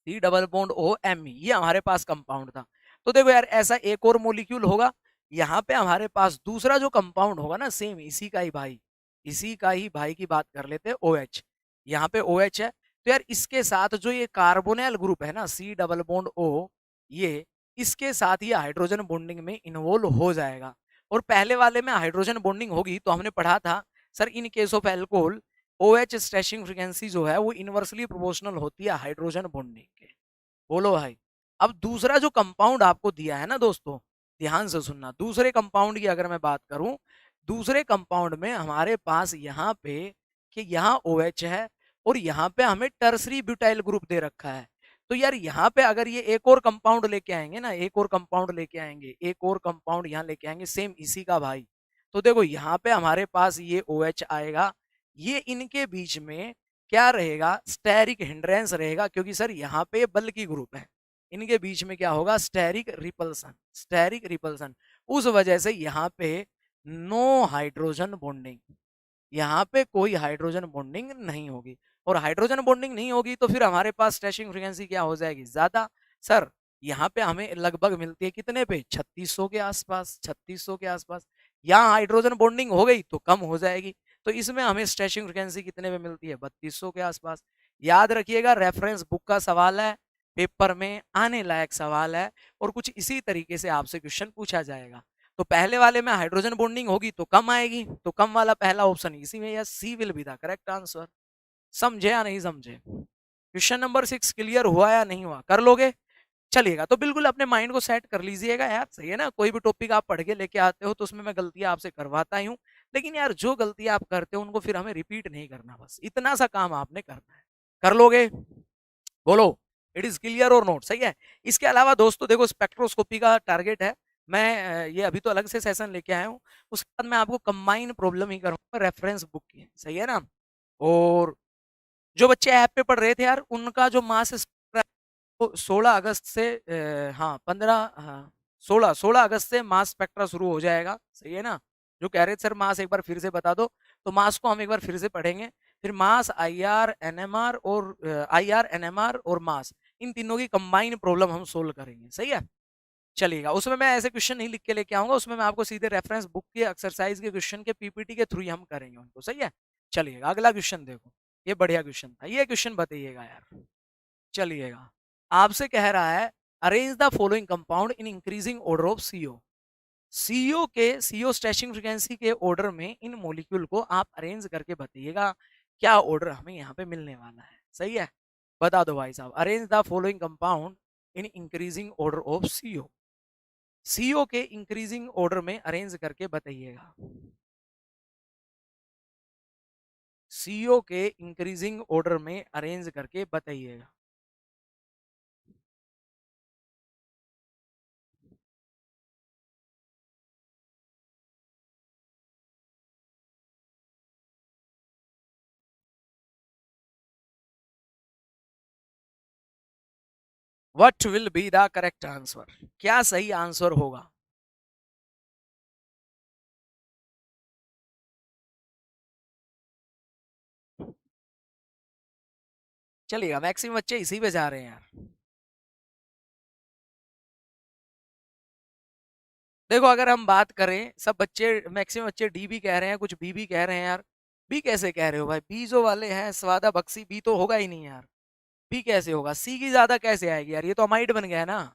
C double bond O M, ये हमारे पास कंपाउंड था। तो देखो यार ऐसा एक और मोलिक्यूल होगा, यहाँ पे हमारे पास दूसरा जो कंपाउंड होगा ना, सेम इसी का ही भाई, इसी का ही भाई की बात कर लेते हैं OH, यहाँ पे OH है, तो यार इसके साथ जो ये कार्बोनिल ग्रुप है ना सी डबल बॉन्ड O, ये इसके साथ ये हाइड्रोजन बॉन्डिंग में इन्वॉल्व हो जाएगा। और पहले वाले में हाइड्रोजन बॉन्डिंग होगी तो हमने पढ़ा था sir in case of alcohol OH stretching frequency जो है वो इनवर्सली प्रोपोर्शनल होती है हाइड्रोजन बॉन्डिंग के। बोलो भाई। अब दूसरा जो कंपाउंड आपको दिया है ना दोस्तों, ध्यान से सुनना, दूसरे कंपाउंड की अगर मैं बात करूं, दूसरे कंपाउंड में हमारे पास यहाँ पे कि यहाँ OH है और यहाँ पे हमें टर्सरी ब्यूटाइल ग्रुप दे रखा है। तो यार यहाँ पे अगर ये एक और कंपाउंड लेके आएंगे ना, एक और कंपाउंड लेके आएंगे, एक और कंपाउंड यहाँ लेके आएंगे सेम इसी का भाई, तो देखो यहाँ पे हमारे पास ये OH आएगा, ये इनके बीच में क्या रहेगा, स्टेरिक हिंड्रेंस रहेगा, क्योंकि सर यहाँ पे बल की ग्रुप है, इनके बीच में क्या होगा, स्टेरिक रिपल्सन, स्टेरिक रिपल्सन। उस वजह से यहाँ पे नो हाइड्रोजन बॉन्डिंग, यहाँ पे कोई हाइड्रोजन बॉन्डिंग नहीं होगी, और हाइड्रोजन बॉन्डिंग नहीं होगी तो फिर हमारे पास स्ट्रेचिंग फ्रीक्वेंसी क्या हो जाएगी, ज्यादा। सर यहाँ पे हमें लगभग मिलती है कितने पे, 3600 के आसपास, 3600 के आसपास। यहाँ हाइड्रोजन बॉन्डिंग हो गई तो कम हो जाएगी, तो इसमें हमें स्ट्रेचिंग फ्रीक्वेंसी कितने पे मिलती है, 3200 के आसपास। याद रखिएगा रेफरेंस बुक का सवाल है, पेपर में आने लायक सवाल है, और कुछ इसी तरीके से आपसे क्वेश्चन पूछा जाएगा। तो पहले वाले में हाइड्रोजन बॉन्डिंग होगी तो कम आएगी, तो कम वाला पहला ऑप्शन इसी में, या C will be the correct answer. समझे या नहीं समझे, क्वेश्चन नंबर 6 क्लियर हुआ या नहीं हुआ, कर लोगे। चलिएगा तो बिल्कुल अपने माइंड को सेट कर लीजिएगा यार, सही है ना, कोई भी टॉपिक आप पढ़ के लेके आते हो तो उसमें मैं गलतियां आपसे करवाता ही हूँ, लेकिन यार जो गलतियां आप करते हो उनको फिर हमें रिपीट नहीं करना, बस इतना सा काम आपने करना है। कर लोगे, बोलो इट इज क्लियर और नोट, सही है। इसके अलावा दोस्तों देखो स्पेक्ट्रोस्कोपी का टारगेट है, मैं ये अभी तो अलग से सेशन लेके आया हूँ, उसके बाद मैं आपको कंबाइन प्रॉब्लम ही करूंगा रेफरेंस बुक की, सही है ना। और जो बच्चे ऐप पे पढ़ रहे थे यार, उनका जो मास 16 अगस्त से हाँ 15 हाँ 16 अगस्त से मास स्पेक्ट्रा शुरू हो जाएगा, सही है ना। जो कह रहे थे सर मास एक बार फिर से बता दो, तो मास को हम एक बार फिर से पढ़ेंगे, फिर mass I R N M R और मास, इन तीनों की कंबाइन प्रॉब्लम हम सोल्व करेंगे, सही है। चलिएगा, उसमें मैं ऐसे क्वेश्चन नहीं लिख के लेके आऊंगा, उसमें मैं आपको सीधे रेफरेंस बुक के एक्सरसाइज के क्वेश्चन के पीपीटी के थ्रू ही हम करेंगे उनको, सही है। चलिएगा अगला क्वेश्चन देखो, ये बढ़िया क्वेश्चन था, ये क्वेश्चन बताइएगा यार। चलिएगा, आपसे कह रहा है arrange the following compound in increasing order of CO. CO stretching frequency के ऑर्डर में इन मॉलिक्यूल को आप अरेंज करके बताइएगा क्या ऑर्डर हमें यहाँ पे मिलने वाला है, सही है। बता दो भाई साहब, arrange the following compound in increasing order of CO. CO के इंक्रीजिंग ऑर्डर में अरेंज करके बताइएगा। सीओ के इंक्रीजिंग ऑर्डर में अरेंज करके बताइएगा। What will be the correct answer, क्या सही आंसर होगा। चलिएगा, मैक्सिमम बच्चे इसी पे जा रहे हैं यार। देखो अगर हम बात करें, सब बच्चे मैक्सिमम बच्चे डी भी कह रहे हैं, कुछ बी भी कह रहे हैं यार। बी कैसे कह रहे हो भाई, बी जो वाले हैं स्वादा बक्सी, बी तो होगा ही नहीं यार। बी कैसे होगा, सी की ज्यादा कैसे आएगी यार, ये तो अमाइड बन गया है ना।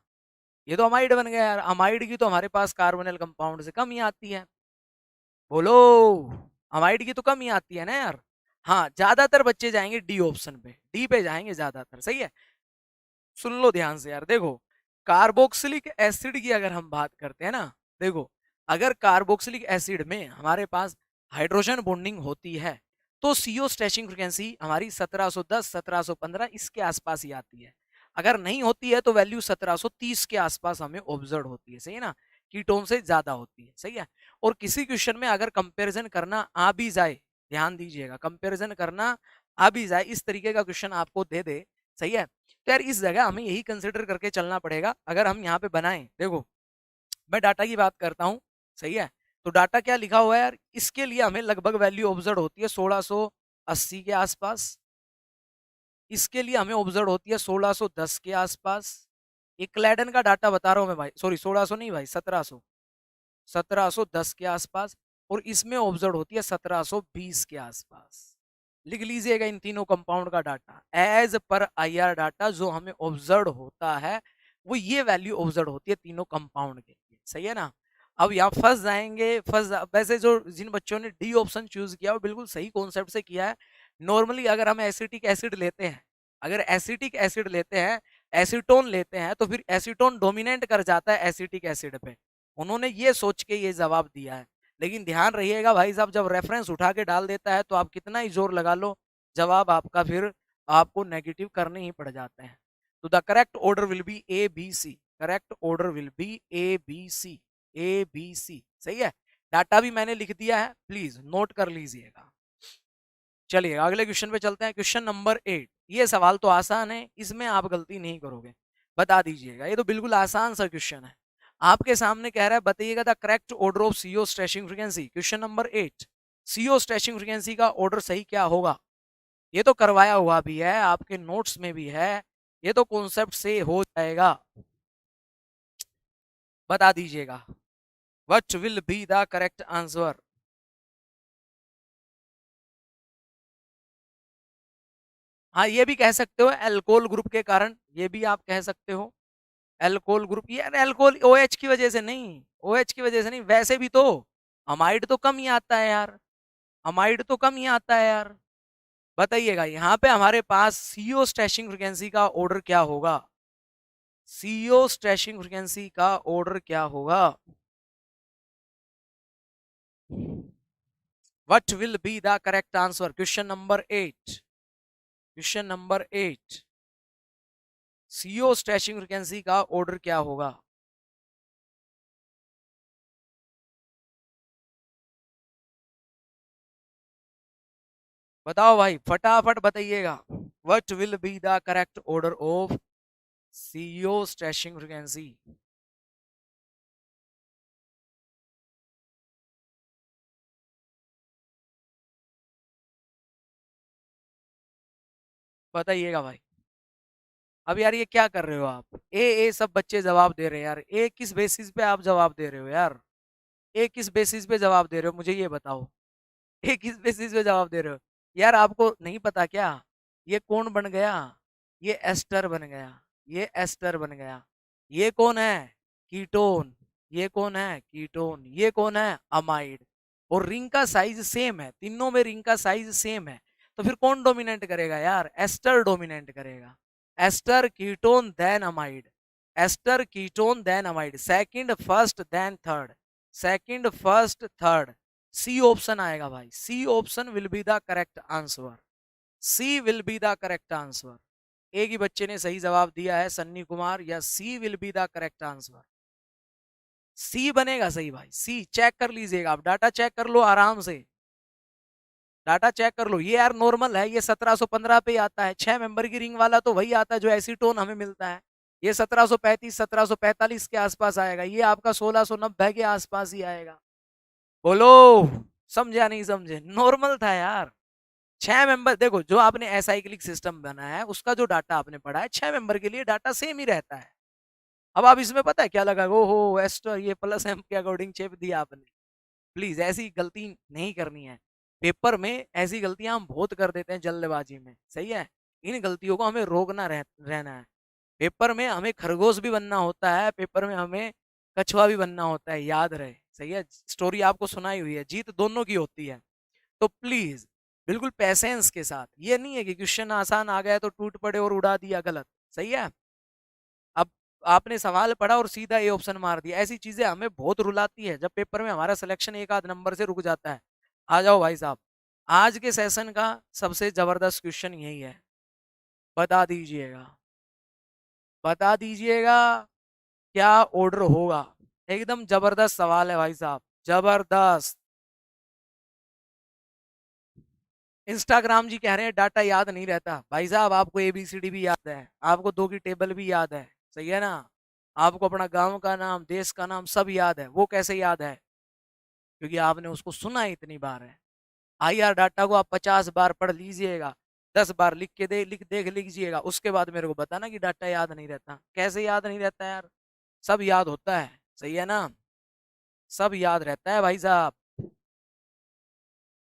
ये तो अमाइड बन गया यार, अमाइड की तो हमारे पास कार्बोनिल कंपाउंड से कम ही आती है। बोलो, अमाइड की तो कम ही आती है ना यार। हाँ, ज्यादातर बच्चे जाएंगे डी ऑप्शन पे, डी पे जाएंगे ज्यादातर, सही है। सुन लो ध्यान से यार, देखो कार्बोक्सिलिक एसिड की अगर हम बात करते हैं ना, देखो अगर कार्बोक्सिलिक एसिड में हमारे पास हाइड्रोजन बॉन्डिंग होती है तो सीओ स्ट्रेचिंग फ्रीक्वेंसी हमारी 1710 1715 इसके आसपास ही आती है। अगर नहीं होती है तो वैल्यू 1730 के आसपास हमें ऑब्जर्व होती है, सही है ना। कीटोन से ज्यादा होती है, सही है। और किसी क्वेश्चन में अगर कंपैरिजन करना आ भी जाए, ध्यान दीजिएगा, कंपैरिजन करना आ भी जाए, इस तरीके का क्वेश्चन आपको दे दे, सही है, तो यार इस जगह हमें यही कंसिडर करके चलना पड़ेगा। अगर हम यहाँ पे बनाएं, देखो मैं डाटा की बात करता हूँ, सही है। तो डाटा क्या लिखा हुआ है यार, इसके लिए हमें लगभग वैल्यू ऑब्जर्व होती है 1680 के आसपास। इसके लिए हमें ऑब्जर्व होती है 1610 के आसपास। एक क्लैडन का डाटा बता रहा हूं मैं भाई, सॉरी 1600 नहीं भाई, 1700, 1710 के आसपास। और इसमें ऑब्जर्व होती है 1720 के आसपास। लिख लीजिएगा इन तीनों कंपाउंड का data, as per IR data जो हमें ऑब्जर्व होता है वो ये वैल्यू ऑब्जर्व होती है तीनों कंपाउंड के लिए, सही है ना। अब यहाँ फंस जाएंगे, वैसे जो जिन बच्चों ने डी ऑप्शन चूज किया वो बिल्कुल सही कॉन्सेप्ट से किया है। नॉर्मली अगर हम एसिटिक एसिड लेते हैं, अगर एसिटिक एसिड लेते हैं, एसीटोन लेते हैं, तो फिर एसीटोन डोमिनेट कर जाता है एसिटिक एसिड पे। उन्होंने ये सोच के ये जवाब दिया है। लेकिन ध्यान रहिएगा भाई साहब, जब रेफरेंस उठा के डाल देता है तो आप कितना ही जोर लगा लो, जवाब आपका फिर आपको नेगेटिव करने ही पड़ जाते हैं। तो the correct order will be A B C, correct order will be A B C, A B C, सही है। डाटा भी मैंने लिख दिया है, प्लीज नोट कर लीजिएगा। चलिए अगले क्वेश्चन पे चलते हैं, क्वेश्चन नंबर 8। ये सवाल तो आसान है, इसमें आप गलती नहीं करोगे, बता दीजिएगा, ये तो बिल्कुल आसान सा क्वेश्चन है। आपके सामने कह रहा है बताइएगा the correct order of CO stretching frequency, question number 8। CO stretching frequency का ऑर्डर सही क्या होगा। ये तो करवाया हुआ भी है, आपके नोट्स में भी है, ये तो कॉन्सेप्ट से हो जाएगा। बता दीजिएगा, what will be the correct answer. हाँ, ये भी कह सकते हो एल्कोहल ग्रुप के कारण, ये भी आप कह सकते हो एल्कोहल ग्रुप, यार एल्कोहल ओएच की वजह से नहीं, ओएच की वजह से नहीं, वैसे भी तो अमाइड तो कम ही आता है यार, अमाइड तो कम ही आता है यार। बताइएगा यहाँ पे हमारे पास सीओ स्ट्रेचिंग फ्रीक्वेंसी का ऑर्डर क्या होगा, सीओ स्ट्रेचिंग फ्रीक्वेंसी का ऑर्डर क्या होगा। What will be the correct answer, question number 8, question number 8। CO stretching frequency का ऑर्डर क्या होगा। बताओ भाई फटाफट बताइएगा, what will be the correct order of CO stretching frequency. बताइएगा भाई, अब यार ये क्या कर रहे हो आप? ए सब बच्चे जवाब दे रहे हैं यार। ए किस बेसिस पे आप जवाब दे रहे हो यार? ए किस बेसिस पे जवाब दे रहे हो, मुझे ये बताओ। ए किस बेसिस पे जवाब दे रहे हो? यार आपको नहीं पता क्या? ये कौन बन गया? ये एस्टर बन गया। ये एस्टर बन गया। ये कौन है? कीटोन। ये कौन है? कीटोन। ये कौन है? अमाइड। और रिंग का साइज सेम है, तीनों में रिंग का साइज सेम है। तो फिर कौन डोमिनेट करेगा यार? एस्टर डोमिनेट करेगा। Ester ketone then amide. Ester ketone then amide, second first then third. Second first third. C option आएगा भाई, C option will be the correct answer. C will be the correct answer. एक ही बच्चे ने सही जवाब दिया है, सन्नी कुमार, या C will be the correct answer. C बनेगा सही भाई, सी चेक कर लीजिएगा, आप डाटा चेक कर लो आराम से। डाटा चेक कर लो, ये यार नॉर्मल है, ये 1715 पे आता है। 6 मेंबर की रिंग वाला तो वही आता है जो एसीटोन हमें मिलता है। ये 1735 1745 के आसपास आएगा, ये आपका 1690 के आसपास ही आएगा। बोलो, समझे या नहीं समझे? नॉर्मल था यार। 6 मेंबर, देखो जो आपने एसाइक्लिक सिस्टम बनाया है उसका जो डाटा आपने पढ़ा है, 6 मेंबर के लिए डाटा सेम ही रहता है। अब आप इसमें पता है क्या लगा, ओहो एस्टर ये प्लस एम के अकॉर्डिंग चेप दिया आपने। प्लीज ऐसी गलती नहीं करनी है। पेपर में ऐसी गलतियां हम बहुत कर देते हैं जल्दबाजी में, सही है। इन गलतियों को हमें रोकना रहना है। पेपर में हमें खरगोश भी बनना होता है, पेपर में हमें कछुआ भी बनना होता है, याद रहे, सही है। स्टोरी आपको सुनाई हुई है, जीत दोनों की होती है। तो प्लीज बिल्कुल पैसेंस के साथ, ये नहीं है कि क्वेश्चन आसान आ गया तो टूट पड़े और उड़ा दिया, गलत, सही है। अब आपने सवाल पढ़ा और सीधा ए ऑप्शन मार दिया, ऐसी चीजें हमें बहुत रुलाती है जब पेपर में हमारा सिलेक्शन एक आध नंबर से रुक जाता है। आ जाओ भाई साहब, आज के सेशन का सबसे जबरदस्त क्वेश्चन यही है, बता दीजिएगा, बता दीजिएगा क्या ऑर्डर होगा। एकदम जबरदस्त सवाल है भाई साहब, जबरदस्त। इंस्टाग्राम जी कह रहे हैं डाटा याद नहीं रहता। भाई साहब आपको एबीसीडी भी याद है, आपको दो की टेबल भी याद है, सही है ना। आपको अपना गांव का नाम, देश का नाम सब याद है, वो कैसे याद है? क्योंकि आपने उसको सुना इतनी बार है। आईआर डाटा को आप 50 बार पढ़ लीजिएगा, 10 बार लिख देख लीजिएगा, उसके बाद मेरे को बताना कि डाटा याद नहीं रहता। कैसे याद नहीं रहता यार? सब याद होता है, सही है ना। सब याद रहता है भाई साहब।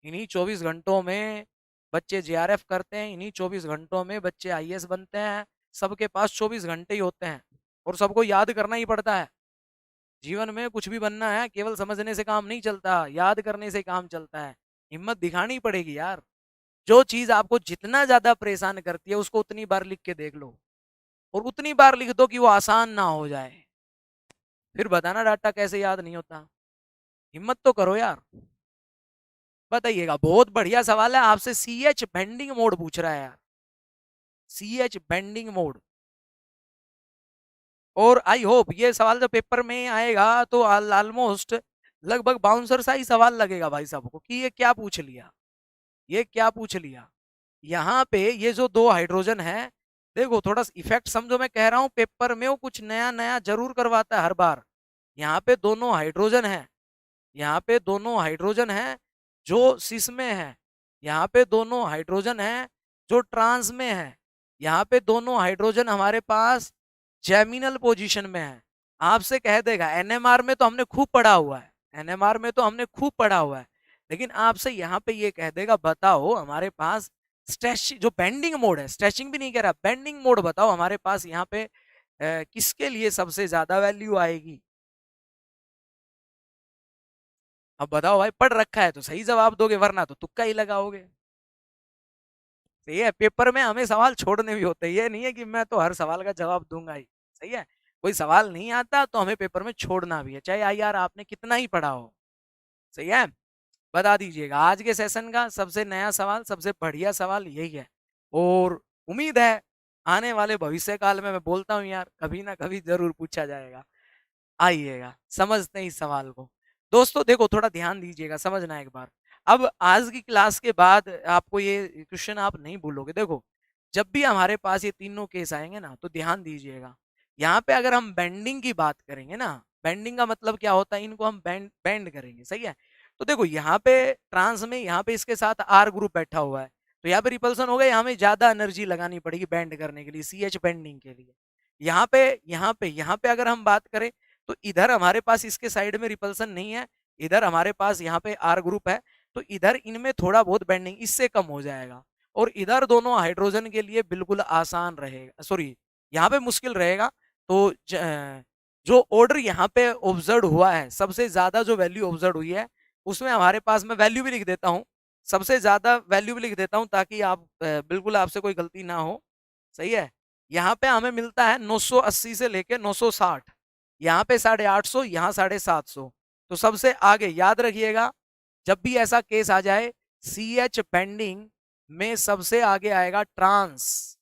इन्हीं 24 घंटों में बच्चे जेआरएफ करते हैं, इन्हीं 24 घंटों में बच्चे आईएएस बनते हैं। सबके पास 24 घंटे ही होते हैं और सबको याद करना ही पड़ता है। जीवन में कुछ भी बनना है केवल समझने से काम नहीं चलता, याद करने से काम चलता है। हिम्मत दिखानी पड़ेगी यार। जो चीज आपको जितना ज्यादा परेशान करती है उसको उतनी बार लिख के देख लो, और उतनी बार लिख दो कि वो आसान ना हो जाए। फिर बताना डाटा कैसे याद नहीं होता। हिम्मत तो करो यार। बताइएगा, बहुत बढ़िया सवाल है, आपसे सीएच बेंडिंग मोड पूछ रहा है यार, सीएच बेंडिंग मोड। और आई होप ये सवाल जब पेपर में आएगा तो ऑलमोस्ट लगभग बाउंसर सा ही सवाल लगेगा भाई साहब को कि ये क्या पूछ लिया, ये क्या पूछ लिया। यहाँ पे ये जो दो हाइड्रोजन है, देखो थोड़ा इफेक्ट समझो, मैं कह रहा हूँ पेपर में वो कुछ नया नया जरूर करवाता है हर बार। यहाँ पे दोनों हाइड्रोजन है, यहाँ पे दोनों हाइड्रोजन है जो सिस में है, यहाँ पे दोनों हाइड्रोजन है जो ट्रांस में है, यहाँ पे दोनों हाइड्रोजन हमारे पास जेमिनल पोजीशन में है। आपसे कह देगा एनएमआर में तो हमने खूब पढ़ा हुआ है, एनएमआर में तो हमने खूब पढ़ा हुआ है, लेकिन आपसे यहाँ पे ये कह देगा बताओ हमारे पास स्ट्रेच जो बेंडिंग मोड है, स्ट्रेचिंग भी नहीं कह रहा, बेंडिंग मोड बताओ हमारे पास यहाँ पे किसके लिए सबसे ज्यादा वैल्यू आएगी। अब बताओ भाई, पढ़ रखा है तो सही जवाब दोगे, वरना तो तुक्का ही लगाओगे। सही है, पेपर में हमें सवाल छोड़ने भी होते हैं, ये नहीं है कि मैं तो हर सवाल का जवाब दूंगा ही। सही है, कोई सवाल नहीं आता तो हमें पेपर में छोड़ना भी है, चाहे आईआर आपने कितना ही पढ़ा हो। सही है, बता दीजिएगा आज के सेशन का सबसे नया सवाल, सबसे बढ़िया सवाल यही है। और उम्मीद है आने वाले भविष्य काल में, मैं बोलता हूँ यार, कभी ना कभी जरूर पूछा जाएगा। आइएगा समझते हैं इस सवाल को। दोस्तों देखो थोड़ा ध्यान दीजिएगा, समझना एक बार। अब आज की क्लास के बाद आपको ये क्वेश्चन आप नहीं भूलोगे। देखो जब भी हमारे पास ये तीनों केस आएंगे ना तो ध्यान दीजिएगा। यहाँ पे अगर हम बेंडिंग की बात करेंगे ना, बेंडिंग का मतलब क्या होता है, इनको हम बेंड करेंगे, सही है। तो देखो यहाँ पे ट्रांस में, यहाँ पे इसके साथ आर ग्रुप बैठा हुआ है, तो यहाँ पे रिपल्सन हो गया, यहाँ में ज्यादा एनर्जी लगानी पड़ेगी बैंड करने के लिए, सी एच बेंडिंग के लिए। यहाँ पे अगर हम बात करें तो इधर हमारे पास इसके साइड में रिपल्सन नहीं है, इधर हमारे पास यहाँ पे आर ग्रुप है, तो इधर इनमें थोड़ा बहुत बेंडिंग इससे कम हो जाएगा, और इधर दोनों हाइड्रोजन के लिए बिल्कुल आसान रहेगा, सॉरी यहाँ पे मुश्किल रहेगा। तो जो ऑर्डर यहाँ पे ऑब्जर्व हुआ है, सबसे ज्यादा जो वैल्यू ऑब्जर्व हुई है उसमें हमारे पास, मैं वैल्यू भी लिख देता हूँ, सबसे ज्यादा वैल्यू भी लिख देता हूँ ताकि आप बिल्कुल आपसे कोई गलती ना हो। सही है, यहाँ पे हमें मिलता है 980 से लेके 960, यहाँ पे 850, यहाँ 750। तो सबसे आगे याद रखिएगा, जब भी ऐसा केस आ जाए सी एच बेंडिंग में सबसे आगे आएगा ट्रांस,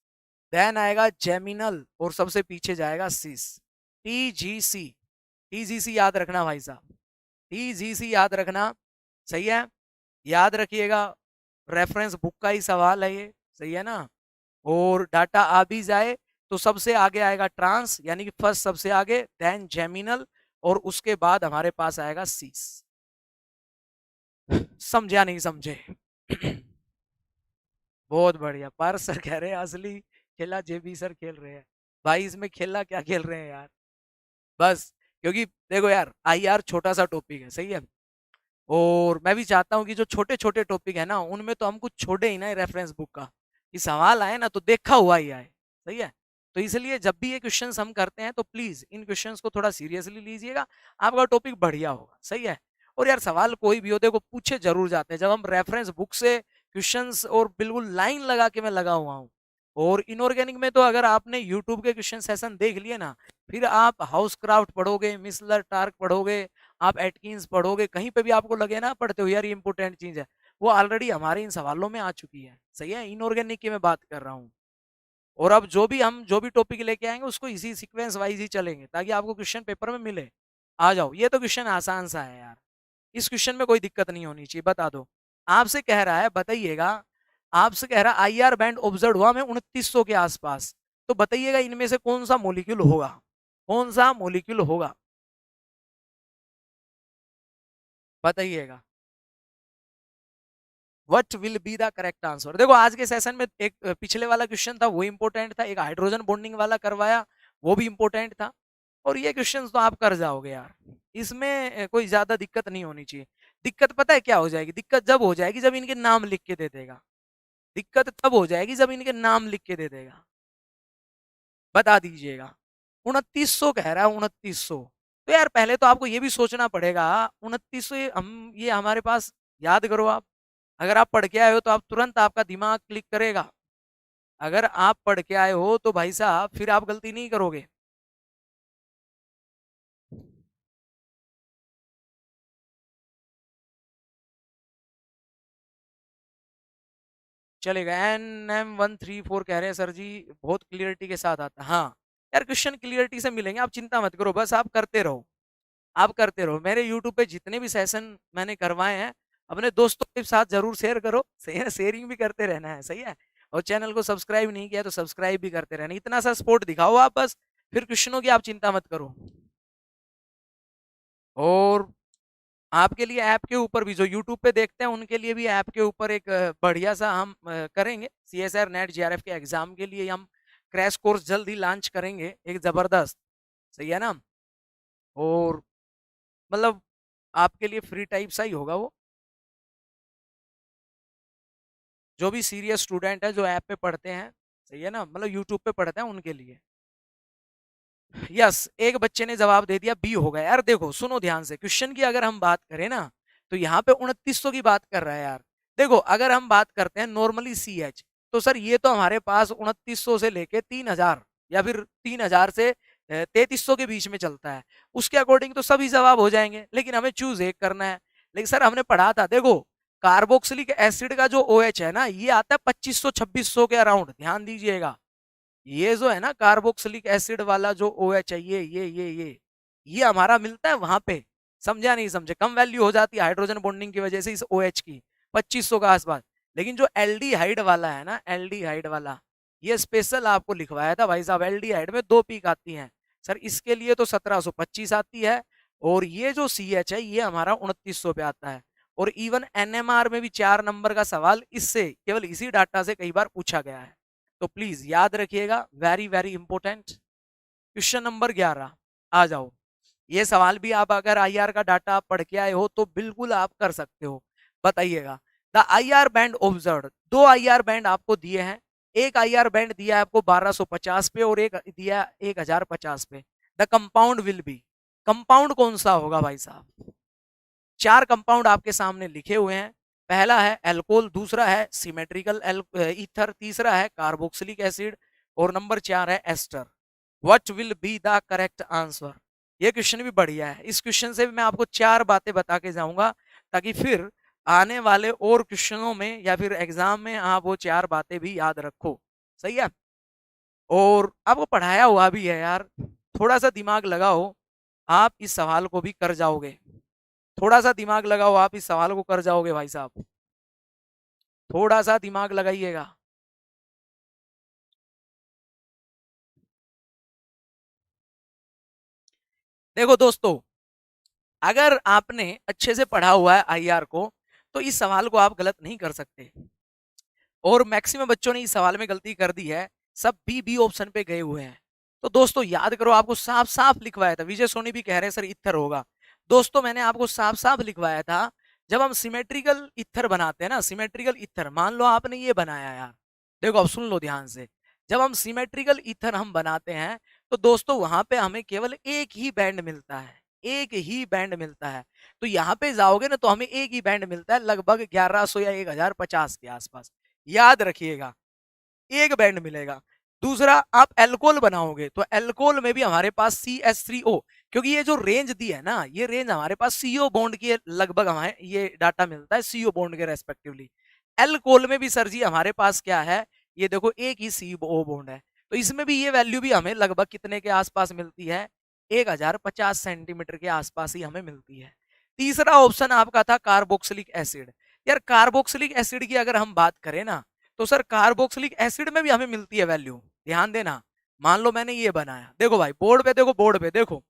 देन आएगा जेमिनल, और सबसे पीछे जाएगा सिस। टीजीसी, टीजीसी याद रखना भाई साहब, टीजीसी याद रखना। सही है, याद रखिएगा, रेफरेंस बुक का ही सवाल है ये, सही है ना। और डाटा आ भी जाए तो सबसे आगे आएगा ट्रांस, यानी कि फर्स्ट सबसे आगे, देन जेमिनल, और उसके बाद हमारे पास आएगा सीस। समझा नहीं समझे? बहुत बढ़िया। पार सर कह रहे हैं असली खेला जेबी सर खेल रहे हैं। भाई इसमें खेला क्या खेल रहे हैं यार, बस क्योंकि देखो यार आई आर छोटा सा टॉपिक है, सही है, और मैं भी चाहता हूँ कि जो छोटे छोटे टॉपिक है ना उनमें तो हम कुछ छोड़े ही ना रेफरेंस बुक का, कि सवाल आए ना तो देखा हुआ ही आए। सही है, तो इसलिए जब भी ये क्वेश्चंस हम करते हैं तो प्लीज इन क्वेश्चंस को थोड़ा सीरियसली लीजिएगा, आपका टॉपिक बढ़िया होगा। सही है, और यार सवाल कोई भी हो देखो पूछे जरूर जाते हैं, जब हम रेफरेंस बुक से क्वेश्चंस और बिल्कुल लाइन लगा के मैं लगा हुआ हूँ। और इनऑर्गेनिक में तो अगर आपने यूट्यूब के क्वेश्चन सेशन देख लिए ना, फिर आप हाउस क्राफ्ट पढ़ोगे, मिसलर टार्क पढ़ोगे, आप एटकिंस पढ़ोगे, कहीं पे भी आपको लगे ना पढ़ते हो यार ये इंपॉर्टेंट चीज है, वो ऑलरेडी हमारे इन सवालों में आ चुकी है। सही है, इनऑर्गेनिक की मैं बात कर रहा हूँ। और अब जो भी टॉपिक लेके आएंगे उसको इसी सीक्वेंस वाइज ही चलेंगे ताकि आपको क्वेश्चन पेपर में मिले। आ जाओ, ये तो क्वेश्चन आसान सा है यार, इस क्वेश्चन में कोई दिक्कत नहीं होनी चाहिए। बता दो, आपसे कह रहा है, बताइएगा, आपसे कह रहा है आई आर बैंड ऑब्जर्व हुआ में 2900 के आसपास, तो बताइएगा इनमें से कौन सा मोलिक्यूल होगा, कौन सा मोलिक्यूल होगा, बताइएगा। What will be the correct answer? देखो आज के सेशन में एक पिछले वाला क्वेश्चन था वो इंपॉर्टेंट था, एक हाइड्रोजन बॉन्डिंग वाला करवाया वो भी इंपॉर्टेंट था, और ये क्वेश्चंस तो आप कर जाओगे यार, इसमें कोई ज्यादा दिक्कत नहीं होनी चाहिए। दिक्कत पता है क्या हो जाएगी? दिक्कत जब हो जाएगी जब इनके नाम लिख के दे देगा, दिक्कत तब हो जाएगी जब इनके नाम लिख के दे देगा। बता दीजिएगा, 2900 कह रहा है, 2900। तो यार पहले तो आपको ये भी सोचना पड़ेगा, 2900 हम ये हमारे पास, याद करो आप, अगर आप पढ़ के आए हो तो आप तुरंत आपका दिमाग क्लिक करेगा, अगर आप पढ़ के आए हो तो भाई साहब फिर आप गलती नहीं करोगे। चलेगा, NM134 कह रहे हैं सर जी बहुत क्लियरिटी के साथ आता है। हाँ यार क्वेश्चन क्लियरिटी से मिलेंगे, आप चिंता मत करो, बस आप करते रहो, आप करते रहो। मेरे यूट्यूब पे जितने भी सेशन मैंने करवाए हैं अपने दोस्तों के साथ जरूर शेयर करो, सही है, शेयरिंग भी करते रहना है। सही है, और चैनल को सब्सक्राइब नहीं किया तो सब्सक्राइब भी करते रहना, इतना सा सपोर्ट दिखाओ आप बस, फिर क्वेश्चनों की आप चिंता मत करो। और आपके लिए ऐप के ऊपर भी जो यूट्यूब पे देखते हैं उनके लिए भी ऐप के ऊपर एक बढ़िया सा हम करेंगे, CSR नेट JRF के एग्जाम के लिए हम क्रैश कोर्स जल्द ही लॉन्च करेंगे एक जबरदस्त। सही है ना, और मतलब आपके लिए फ्री टाइप सा ही होगा वो, जो भी सीरियस स्टूडेंट है जो ऐप पे पढ़ते हैं, सही है ना, मतलब यूट्यूब पे पढ़ते हैं उनके लिए। यस, एक बच्चे ने जवाब दे दिया बी हो गया। यार देखो सुनो ध्यान से, क्वेश्चन की अगर हम बात करें ना तो यहाँ पे 2900 की बात कर रहा है यार। देखो अगर हम बात करते हैं नॉर्मली CH, तो सर ये तो हमारे पास 2900 से लेके 3000 या फिर 3000 से 3300 के बीच में चलता है, उसके अकॉर्डिंग तो सभी जवाब हो जाएंगे, लेकिन हमें चूज एक करना है। लेकिन सर हमने पढ़ा था, देखो कार्बोक्सिलिक एसिड का जो OH है ना ये आता है 2500-2600 के अराउंड, ध्यान दीजिएगा। ये जो है ना कार्बोक्सिलिक एसिड वाला जो OH है, ये हमारा मिलता है वहां पे। समझा नहीं समझे? कम वैल्यू हो जाती है हाइड्रोजन बॉन्डिंग की वजह से इस OH की, 2500 का आसपास। लेकिन जो एल्डिहाइड वाला है ना, एल्डिहाइड वाला, ये स्पेशल आपको लिखवाया था भाई साहब, एल्डिहाइड में 2 पीक आती हैं सर, इसके लिए तो 1725 आती है, और ये जो CH है ये हमारा 2900 पे आता है। और इवन एनएमआर में भी 4 नंबर का सवाल इससे केवल इसी डाटा से कई बार पूछा गया है। तो प्लीज याद रखिएगा, very very important. Question number 11 आ जाओ। ये सवाल भी आप अगर आईआर का डाटा आप पढ़ के आए हो तो बिल्कुल आप कर सकते हो। बताइएगा, द आईआर बैंड ऑब्जर्व, दो आईआर बैंड आपको दिए हैं। एक आईआर बैंड दिया है आपको 1250 पे और एक दिया 1050 पे। The compound will be, compound कौन सा होगा भाई साहब? 4 कंपाउंड आपके सामने लिखे हुए हैं। पहला है एल्कोहल, दूसरा है सिमेट्रिकल ईथर, तीसरा है कार्बोक्सिलिक एसिड और नंबर 4 है ester. What will be the correct answer? ये क्वेश्चन भी बढ़िया है। इस क्वेश्चन से भी मैं आपको 4 बातें बता के जाऊंगा ताकि फिर आने वाले और क्वेश्चनों में या फिर एग्जाम में आप वो 4 बातें भी याद रखो। सही है? और आपको पढ़ाया हुआ भी है यार, थोड़ा सा दिमाग लगाओ, आप इस सवाल को भी कर जाओगे। थोड़ा सा दिमाग लगाओ, आप इस सवाल को कर जाओगे भाई साहब। थोड़ा सा दिमाग लगाइएगा। देखो दोस्तों, अगर आपने अच्छे से पढ़ा हुआ है आईआर को तो इस सवाल को आप गलत नहीं कर सकते। और मैक्सिमम बच्चों ने इस सवाल में गलती कर दी है, सब बी ऑप्शन पे गए हुए हैं। तो दोस्तों याद करो, आपको साफ साफ लिखवाया था, विजय सोनी भी कह रहे हैं सर इथर होगा। दोस्तों मैंने आपको साफ साफ लिखवाया था, जब हम सिमेट्रिकल इथर बनाते हैं ना, सिमेट्रिकल इथर, मान लो आपने ये बनाया यार, देखो अब सुन लो ध्यान से, जब हम सिमेट्रिकल इथर हम बनाते हैं तो दोस्तों वहां पे हमें केवल एक ही बैंड मिलता है, एक ही बैंड मिलता है। तो यहाँ पे जाओगे ना तो हमें एक ही बैंड मिलता है, लगभग 1100 या 1050 के आसपास। याद रखिएगा, एक बैंड मिलेगा। दूसरा, आप एल्कोहल बनाओगे तो एल्कोहल में भी हमारे पास CH3O, क्योंकि ये जो रेंज दी है ना, ये रेंज हमारे पास CO बॉन्ड की लगभग हमें ये डाटा मिलता है CO बॉन्ड के रेस्पेक्टिवली। एल्कोहल में भी सर जी हमारे पास क्या है, ये देखो एक ही CO बॉन्ड है। तो इसमें भी ये वैल्यू भी हमें लगभग कितने के आसपास मिलती है, 1050 सेंटीमीटर के आसपास ही हमें मिलती है। तीसरा ऑप्शन आपका था कार्बोक्सिलिक एसिड। यार कार्बोक्सिलिक एसिड की अगर हम बात करें ना तो सर कार्बोक्सिलिक एसिड में भी हमें मिलती है वैल्यू। ध्यान देना, मान लो मैंने ये बनाया, देखो भाई बोर्ड पे देखो, बोर्ड पे देखो,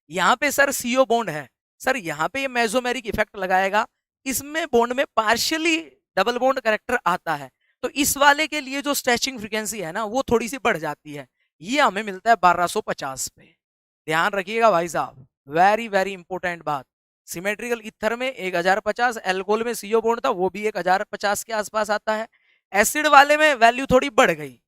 यहाँ पे सर CO बॉन्ड है, सर यहाँ पे ये मेसोमेरिक इफेक्ट लगाएगा, इसमें बॉन्ड में पार्शियली डबल बॉन्ड करेक्टर आता है, तो इस वाले के लिए जो स्ट्रेचिंग फ्रीक्वेंसी है ना वो थोड़ी सी बढ़ जाती है, ये हमें मिलता है 1250 पे। ध्यान रखिएगा भाई साहब, वेरी वेरी इंपॉर्टेंट बात। सिमेट्रिकल इथर में 1050, एल्कोहल में CO बॉन्ड था वो भी 1050 के आसपास आता है। एसिड वाले में वैल्यू थोड़ी बढ़ गई।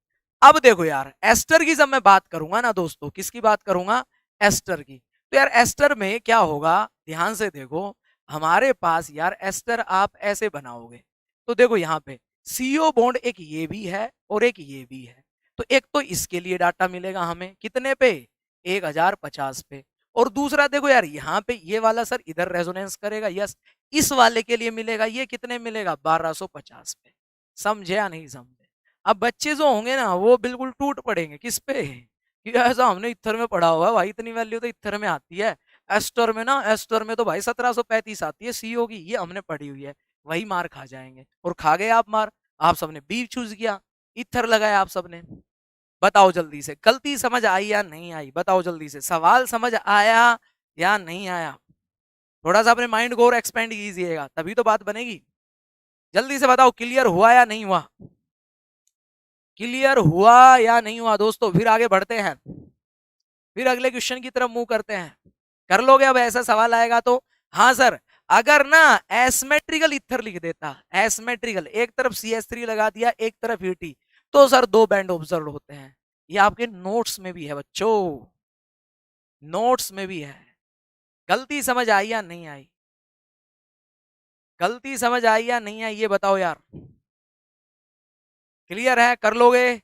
अब देखो यार, एस्टर की जब मैं बात करूंगा ना दोस्तों, किसकी बात करूंगा, एस्टर की, तो यार एस्टर में क्या होगा, ध्यान से देखो, हमारे पास यार एस्टर आप ऐसे बनाओगे तो देखो यहाँ पे CO बॉन्ड एक ये भी है और एक ये भी है, तो एक तो इसके लिए डाटा मिलेगा हमें कितने पे, 1050 पे, और दूसरा देखो यार यहाँ पे ये वाला सर इधर रेजोनेंस करेगा, यस, इस वाले के लिए मिलेगा, ये कितने मिलेगा, 1250 पे। समझे या नहीं समझे? अब बच्चे जो होंगे ना वो बिल्कुल टूट पड़ेंगे किस पे, कि ऐसा हमने इथर में पढ़ा हुआ है भाई, इतनी वैल्यू तो इथर में आती है, एस्टर में ना, एस्टर में तो भाई 1735 आती है CO की, ये हमने पढ़ी हुई है, वही मार खा जाएंगे। और खा गए आप मार, आप सबने बी चूज किया, इथर लगाया आप सबने। बताओ जल्दी से, गलती समझ आई या नहीं आई, बताओ जल्दी से, सवाल समझ आया या नहीं आया? थोड़ा सा अपने माइंड को और एक्सपेंड कीजिएगा तभी तो बात बनेगी। जल्दी से बताओ, क्लियर हुआ या नहीं हुआ, क्लियर हुआ या नहीं हुआ दोस्तों? फिर आगे बढ़ते हैं, फिर अगले क्वेश्चन की तरफ मूव करते हैं। कर लोगे अब ऐसा सवाल आएगा तो? हाँ सर, अगर ना एसिमेट्रिकल इथर लिख देता, एसिमेट्रिकल, एक तरफ CH3 लगा दिया एक तरफ ET, तो सर दो बैंड ऑब्जर्व होते हैं। ये आपके नोट्स में भी है बच्चों, नोट्स में भी है। गलती समझ आई या नहीं आई, गलती समझ आई या नहीं आई, ये बताओ यार। क्लियर है, कर लोगे?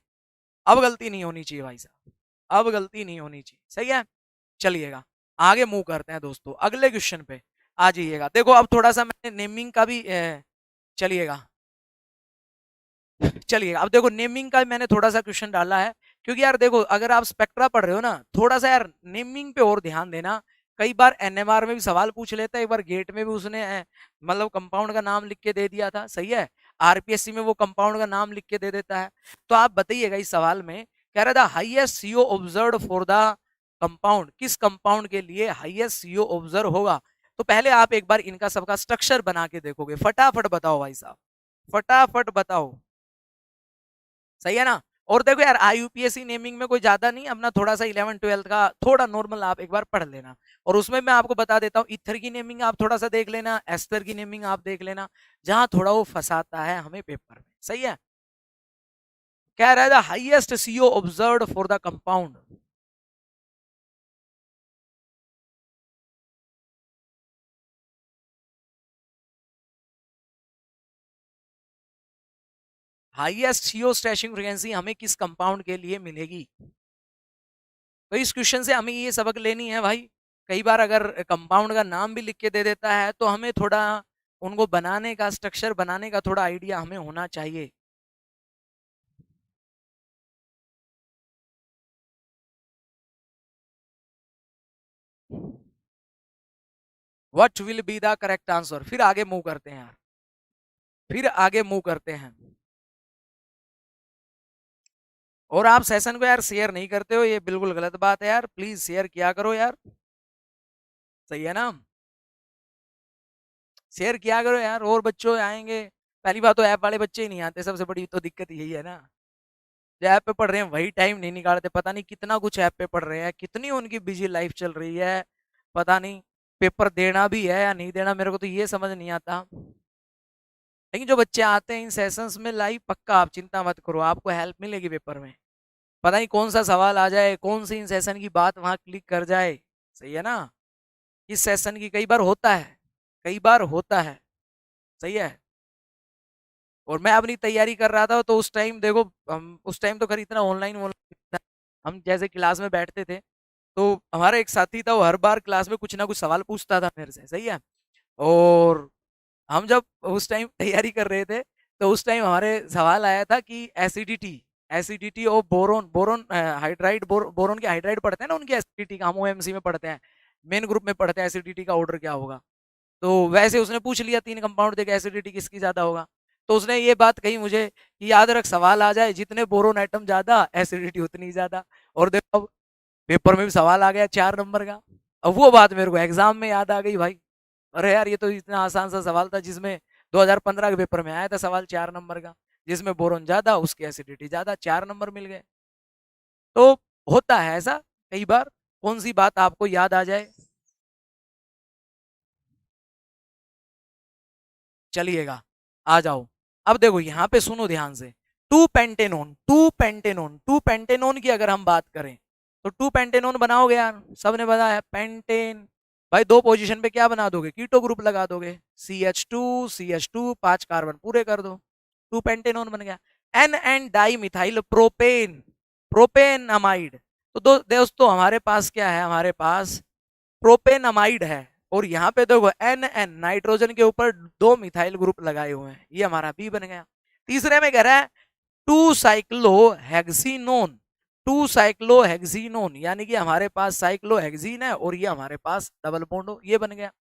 अब गलती नहीं होनी चाहिए भाई साहब, अब गलती नहीं होनी चाहिए। सही है, चलिएगा आगे मूव करते हैं दोस्तों, अगले क्वेश्चन पे आ जाइएगा। देखो अब थोड़ा सा मैंने नेमिंग का भी चलिएगा, चलिए अब देखो नेमिंग का मैंने थोड़ा सा क्वेश्चन डाला है, क्योंकि यार देखो अगर आप स्पेक्ट्रा पढ़ रहे हो ना, थोड़ा सा यार नेमिंग पे और ध्यान देना। कई बार NMR में भी सवाल पूछ लेता है, एक बार गेट में भी उसने मतलब कंपाउंड का नाम लिख के दे दिया था, सही है, RPSC में वो कंपाउंड का नाम लिख के दे देता है। तो आप बताइएगा इस सवाल में कह रहा था highest CO observe for the compound, किस कंपाउंड के लिए हाईएस्ट CO ऑब्जर्व होगा? तो पहले आप एक बार इनका सबका स्ट्रक्चर बना के देखोगे। फटाफट बताओ भाई साहब, फटाफट बताओ, सही है ना। और देखो यार, आईयूपीएससी नेमिंग में कोई ज्यादा नहीं, अपना थोड़ा सा 11 12 का थोड़ा नॉर्मल आप एक बार पढ़ लेना। और उसमें मैं आपको बता देता हूँ, ईथर की नेमिंग आप थोड़ा सा देख लेना, एस्टर की नेमिंग आप देख लेना, जहां थोड़ा वो फंसाता है हमें पेपर में, सही है। कह रहा है the highest CO observed for the compound, highest CO stretching frequency हमें किस कंपाउंड के लिए मिलेगी। तो इस क्वेश्चन से हमें ये सबक लेनी है भाई। कई बार अगर कंपाउंड का नाम भी लिख के दे देता है तो हमें थोड़ा उनको बनाने का, स्ट्रक्चर बनाने का थोड़ा आइडिया हमें होना चाहिए। What will be the correct answer, फिर आगे मूव करते हैं यार, फिर आगे मूव करते हैं। और आप सेशन को यार शेयर नहीं करते हो, ये बिल्कुल गलत बात है यार, प्लीज शेयर किया करो यार, सही है ना। शेयर किया करो यार, और बच्चों आएंगे। पहली बात तो ऐप वाले बच्चे ही नहीं आते, सबसे बड़ी तो दिक्कत यही है ना। जो ऐप पे पढ़ रहे हैं वही टाइम नहीं निकालते, पता नहीं कितना कुछ ऐप पे पढ़ रहे हैं, कितनी उनकी बिजी लाइफ चल रही है, पता नहीं पेपर देना भी है या नहीं देना, मेरे को तो ये समझ नहीं आता। लेकिन जो बच्चे आते हैं इन सेशंस में लाइव, पक्का आप चिंता मत करो, आपको हेल्प मिलेगी पेपर में। पता नहीं कौन सा सवाल आ जाए, कौन सी इन सेशन की बात वहां क्लिक कर जाए, सही है ना। इस सेशन की कई बार होता है, कई बार होता है, सही है। और मैं अपनी तैयारी कर रहा था तो उस टाइम देखो, हम उस टाइम तो खैर इतना ऑनलाइन हम जैसे क्लास में बैठते थे, तो हमारा एक साथी था, वो हर बार क्लास में कुछ ना कुछ सवाल पूछता था मेरे से, सही है। और हम जब उस टाइम तैयारी कर रहे थे, तो उस टाइम हमारे सवाल आया था कि एसिडिटी, एसिडिटी और बोरोन, बोरोन हाइड्राइड, बोरोन के हाइड्राइड पढ़ते हैं ना, उनकी एसिडिटी का हम ओएमसी में पढ़ते हैं, मेन ग्रुप में पढ़ते हैं, एसिडिटी का ऑर्डर क्या होगा। तो वैसे उसने पूछ लिया, 3 कंपाउंड देके एसिडिटी किसकी ज्यादा होगा। तो उसने ये बात कही मुझे कि याद रख, सवाल आ जाए जितने बोरोन एटम ज्यादा एसिडिटी उतनी ज्यादा। और देखो अब पेपर में भी सवाल आ गया 4 नंबर का। अब वो बात मेरे को एग्जाम में याद आ गई भाई, अरे यार ये तो इतना आसान सा सवाल था, जिसमें 2015 के पेपर में आया था सवाल 4 नंबर का, जिसमें बोरोन ज्यादा उसकी एसिडिटी ज्यादा, 4 नंबर मिल गए। तो होता है ऐसा कई बार, कौन सी बात आपको याद आ जाए। चलिएगा, आ जाओ। अब देखो यहाँ पे सुनो ध्यान से, two pentanone, two pentanone, two pentanone की अगर हम बात करें, तो टू पेंटेनोन बनाओगे यार, सबने बताया पेंटेन। भाई 2 पोजीशन पे क्या बना दोगे, कीटो ग्रुप लगा दोगे, CH2 5 कार्बन पूरे कर दो, टू पेंटेनोन बन गया। N N di methyl propane, propane amide. तो दोस्तों हमारे पास क्या है, हमारे पास प्रोपेनमाइड है। और यहाँ पे देखो एन एन नाइट्रोजन के ऊपर 2 मिथाइल ग्रुप लगाए हुए हैं, ये हमारा बी बन गया। तीसरे में कह रहा है टू साइक्लोहेक्सिनोन, टू साइक्लोहेक्सिनोन, यानी कि हमारे पास साइक्लोहेक्सिन है और ये हमारे पास डबल बॉन्ड हो, ये बन गया।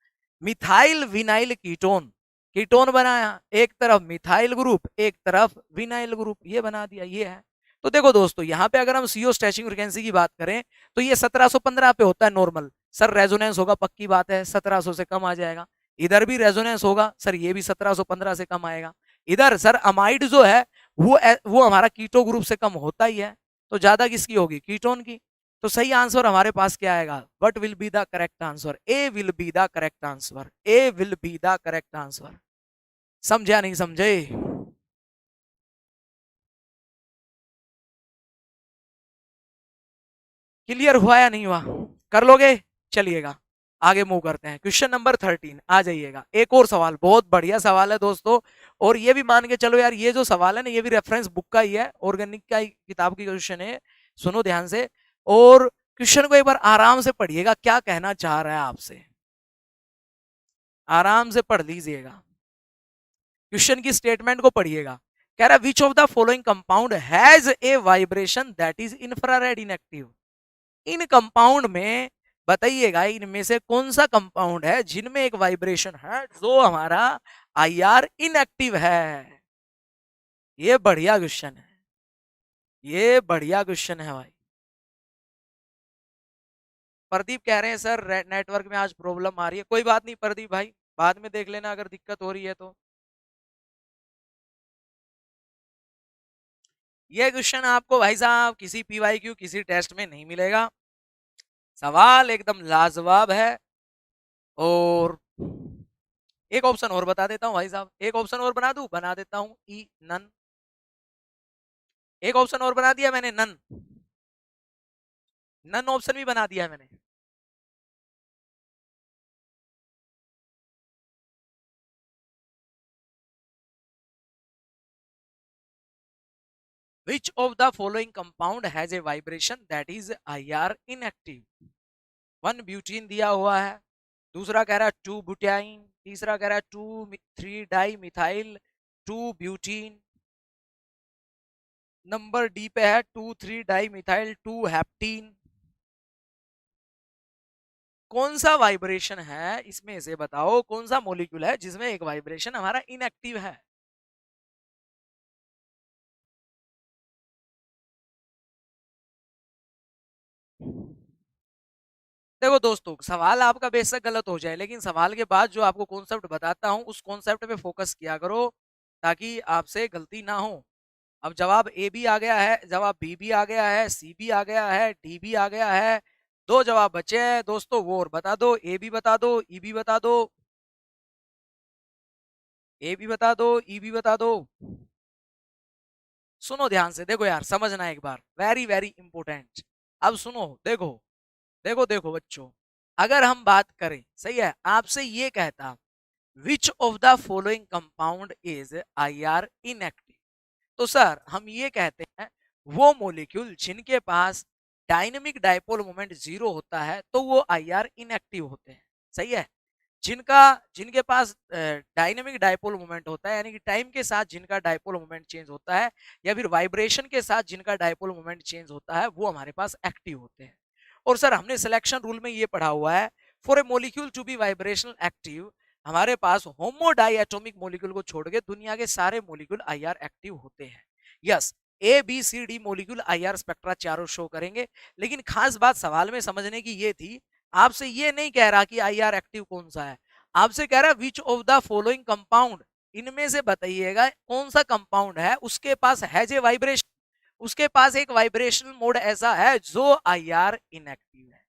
मिथाइल विनाइल कीटोन, कीटोन बनाया, एक तरफ मिथाइल ग्रुप एक तरफ विनाइल ग्रुप, ये बना दिया, ये है। तो देखो दोस्तों, यहाँ पे अगर हम सीओ स्ट्रेचिंग फ्रीक्वेंसी की बात करें, तो ये 1715 पे होता है नॉर्मल। सर रेजोनेंस होगा, पक्की बात है 1700 से कम आ जाएगा। इधर भी रेजोनेंस होगा सर, ये भी 1715 से कम आएगा। इधर सर अमाइड जो है वो हमारा कीटो ग्रुप से कम होता ही है, तो ज्यादा किसकी होगी, कीटोन की। तो सही आंसर हमारे पास क्या आएगा, what will be the correct answer, A will be the correct answer, A will be the correct answer. समझे या नहीं समझे। क्लियर हुआ या नहीं हुआ, कर लोगे। चलिएगा आगे मूव करते हैं, क्वेश्चन नंबर 13 आ जाइएगा। एक और सवाल, बहुत बढ़िया सवाल है दोस्तों। और ये भी मान के चलो यार, ये जो सवाल है ना, ये भी रेफरेंस बुक का ही है, ऑर्गेनिक का किताब की क्वेश्चन है। सुनो ध्यान से, और क्वेश्चन को एक बार आराम से पढ़िएगा, क्या कहना चाह रहा है आपसे, आराम से पढ़ लीजिएगा। क्वेश्चन की स्टेटमेंट को पढ़िएगा। कह रहा है which of the following compound has a vibration that is infrared inactive. In compound में बताइएगा, इनमें से कौन सा कंपाउंड है जिनमें एक वाइब्रेशन है जो हमारा आईआर इनएक्टिव है। ये बढ़िया क्वेश्चन है, ये बढ़िया क्वेश्चन है भाई। प्रदीप कह रहे हैं सर नेटवर्क में आज प्रॉब्लम आ रही है। कोई बात नहीं प्रदीप भाई, बाद में देख लेना अगर दिक्कत हो रही है तो। ये क्वेश्चन आपको भाई साहब किसी पीवाईक्यू किसी टेस्ट में नहीं मिलेगा। सवाल एकदम लाजवाब है। और एक ऑप्शन और बता देता हूं भाई साहब, एक ऑप्शन और बना दूं, बना देता हूं, ई नन। एक ऑप्शन और बना दिया मैंने, नन। नन ऑप्शन भी बना दिया है मैंने। Which of the following compound has a vibration that is IR inactive? One butene दिया हुआ है, दूसरा कह रहा है टू ब्यूटाइन, तीसरा कह रहा है two three di methyl two butene, number D पे है two three di methyl two heptene. कौन सा वाइब्रेशन है इसमें से बताओ, कौन सा मॉलिक्यूल है जिसमें एक वाइब्रेशन हमारा इनएक्टिव है? देखो दोस्तों, सवाल आपका बेशक गलत हो जाए, लेकिन सवाल के बाद जो आपको कॉन्सेप्ट बताता हूं उस कॉन्सेप्ट पे फोकस किया करो ताकि आपसे गलती ना हो। अब जवाब ए भी आ गया है, जवाब बी भी आ गया है, सी भी आ गया है, डी भी आ गया है। दो जवाब बचे हैं दोस्तों, वो और बता दो, ए भी बता दो, ई भी बता दो। ए भी बता दो, ई भी बता दो। सुनो ध्यान से, देखो यार समझना एक बार, वेरी वेरी इंपोर्टेंट। अब सुनो, देखो देखो देखो बच्चों, अगर हम बात करें, सही है, आपसे ये कहता which of the following compound is I R inactive, तो सर हम ये कहते हैं वो मॉलिक्यूल जिनके पास डायनेमिक डायपोल मोमेंट 0 होता है तो वो आई आर इनएक्टिव होते हैं। सही है, जिनका जिनके पास डायनेमिक डायपोल मोमेंट होता है, यानी कि टाइम के साथ जिनका डायपोल मोमेंट चेंज होता है या फिर वाइब्रेशन के साथ जिनका डायपोल मोमेंट चेंज होता है, वो हमारे पास एक्टिव होते हैं। और सर हमने सिलेक्शन रूल में ये पढ़ा हुआ है, for a molecule to be vibrational active, हमारे पास होमो डाइएटॉमिक मॉलिक्यूल को छोड़ के दुनिया के सारे मॉलिक्यूल आईआर एक्टिव होते हैं। Yes, A B C D molecule IR spectra चारों शो करेंगे। लेकिन खास बात सवाल में समझने की ये थी, आपसे ये नहीं कह रहा कि आईआर एक्टिव कौन सा है, आपसे कह रहा है which of the following compound, इनमें से बताइएगा कौन सा कंपाउंड है उसके पास हैज ए वाइब्रेशन, उसके पास एक वाइब्रेशनल मोड ऐसा है जो आईआर इनएक्टिव है।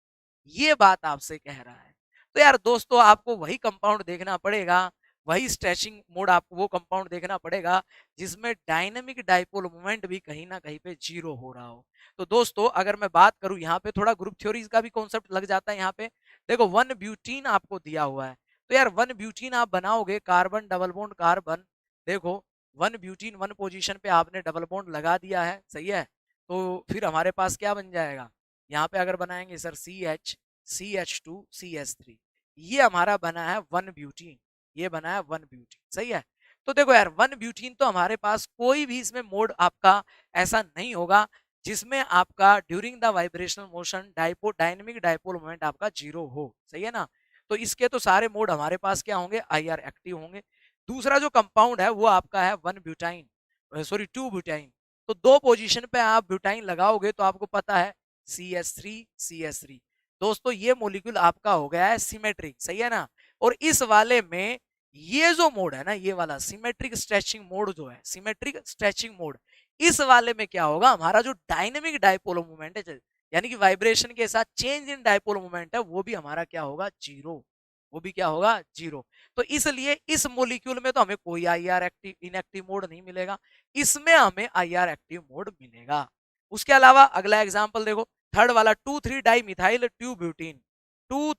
ये बात आपसे कह रहा है। तो यार दोस्तों, आपको वही कंपाउंड देखना पड़ेगा, वही स्ट्रेचिंग मोड, आपको वो कंपाउंड देखना पड़ेगा जिसमें डायनेमिक डाइपोल मोमेंट भी कहीं ना कहीं पे 0 हो रहा हो। तो दोस्तों अगर मैं बात करूं, यहाँ पे थोड़ा ग्रुप थ्योरीज का भी कॉन्सेप्ट लग जाता है। यहाँ पे देखो वन ब्यूटीन आपको दिया हुआ है, तो यार वन ब्यूटीन आप बनाओगे, कार्बन डबल बॉन्ड कार्बन, देखो वन ब्यूटीन वन पोजीशन पे आपने डबल बॉन्ड लगा दिया है, सही है, तो फिर हमारे पास क्या बन जाएगा, यहाँ पे अगर बनाएंगे सर CH2CH3, ये हमारा बना है वन ब्यूटीन, ये बना है वन ब्यूटीन, सही है। तो देखो यार वन ब्यूटीन तो हमारे पास कोई भी इसमें मोड आपका ऐसा नहीं होगा जिसमें आपका during the vibrational motion dynamic dipole moment आपका 0 हो, सही है ना। तो इसके तो सारे मोड हमारे पास क्या होंगे, आईआर एक्टिव होंगे। दूसरा जो कंपाउंड है वो आपका है one butyne, sorry two butyne, तो दो पोजीशन पे आप ब्यूटाइन लगाओगे तो आपको पता है CH3CH3। दोस्तों ये मॉलिक्यूल आपका हो गया है सिमेट्रिक, सही है ना। और इस वाले में ये जो मोड है ना, ये वाला सिमेट्रिक स्ट्रेचिंग मोड जो है, सिमेट्रिक स्ट्रेचिंग मोड, इस वाले में क्या होगा, हमारा जो डायनेमिक डायपोल मोमेंट है, यानी कि वाइब्रेशन के साथ चेंज इन डायपोल मोमेंट है, वो भी हमारा क्या होगा, 0, वो भी क्या होगा, 0। तो इसलिए इस मॉलिक्यूल में तो हमें कोई आईआर एक्टिव इनएक्टिव मोड नहीं मिलेगा, इसमें हमें आईआर एक्टिव मोड मिलेगा। उसके अलावा अगला एग्जांपल देखो, थर्ड वाला two three die methyl tube butene, two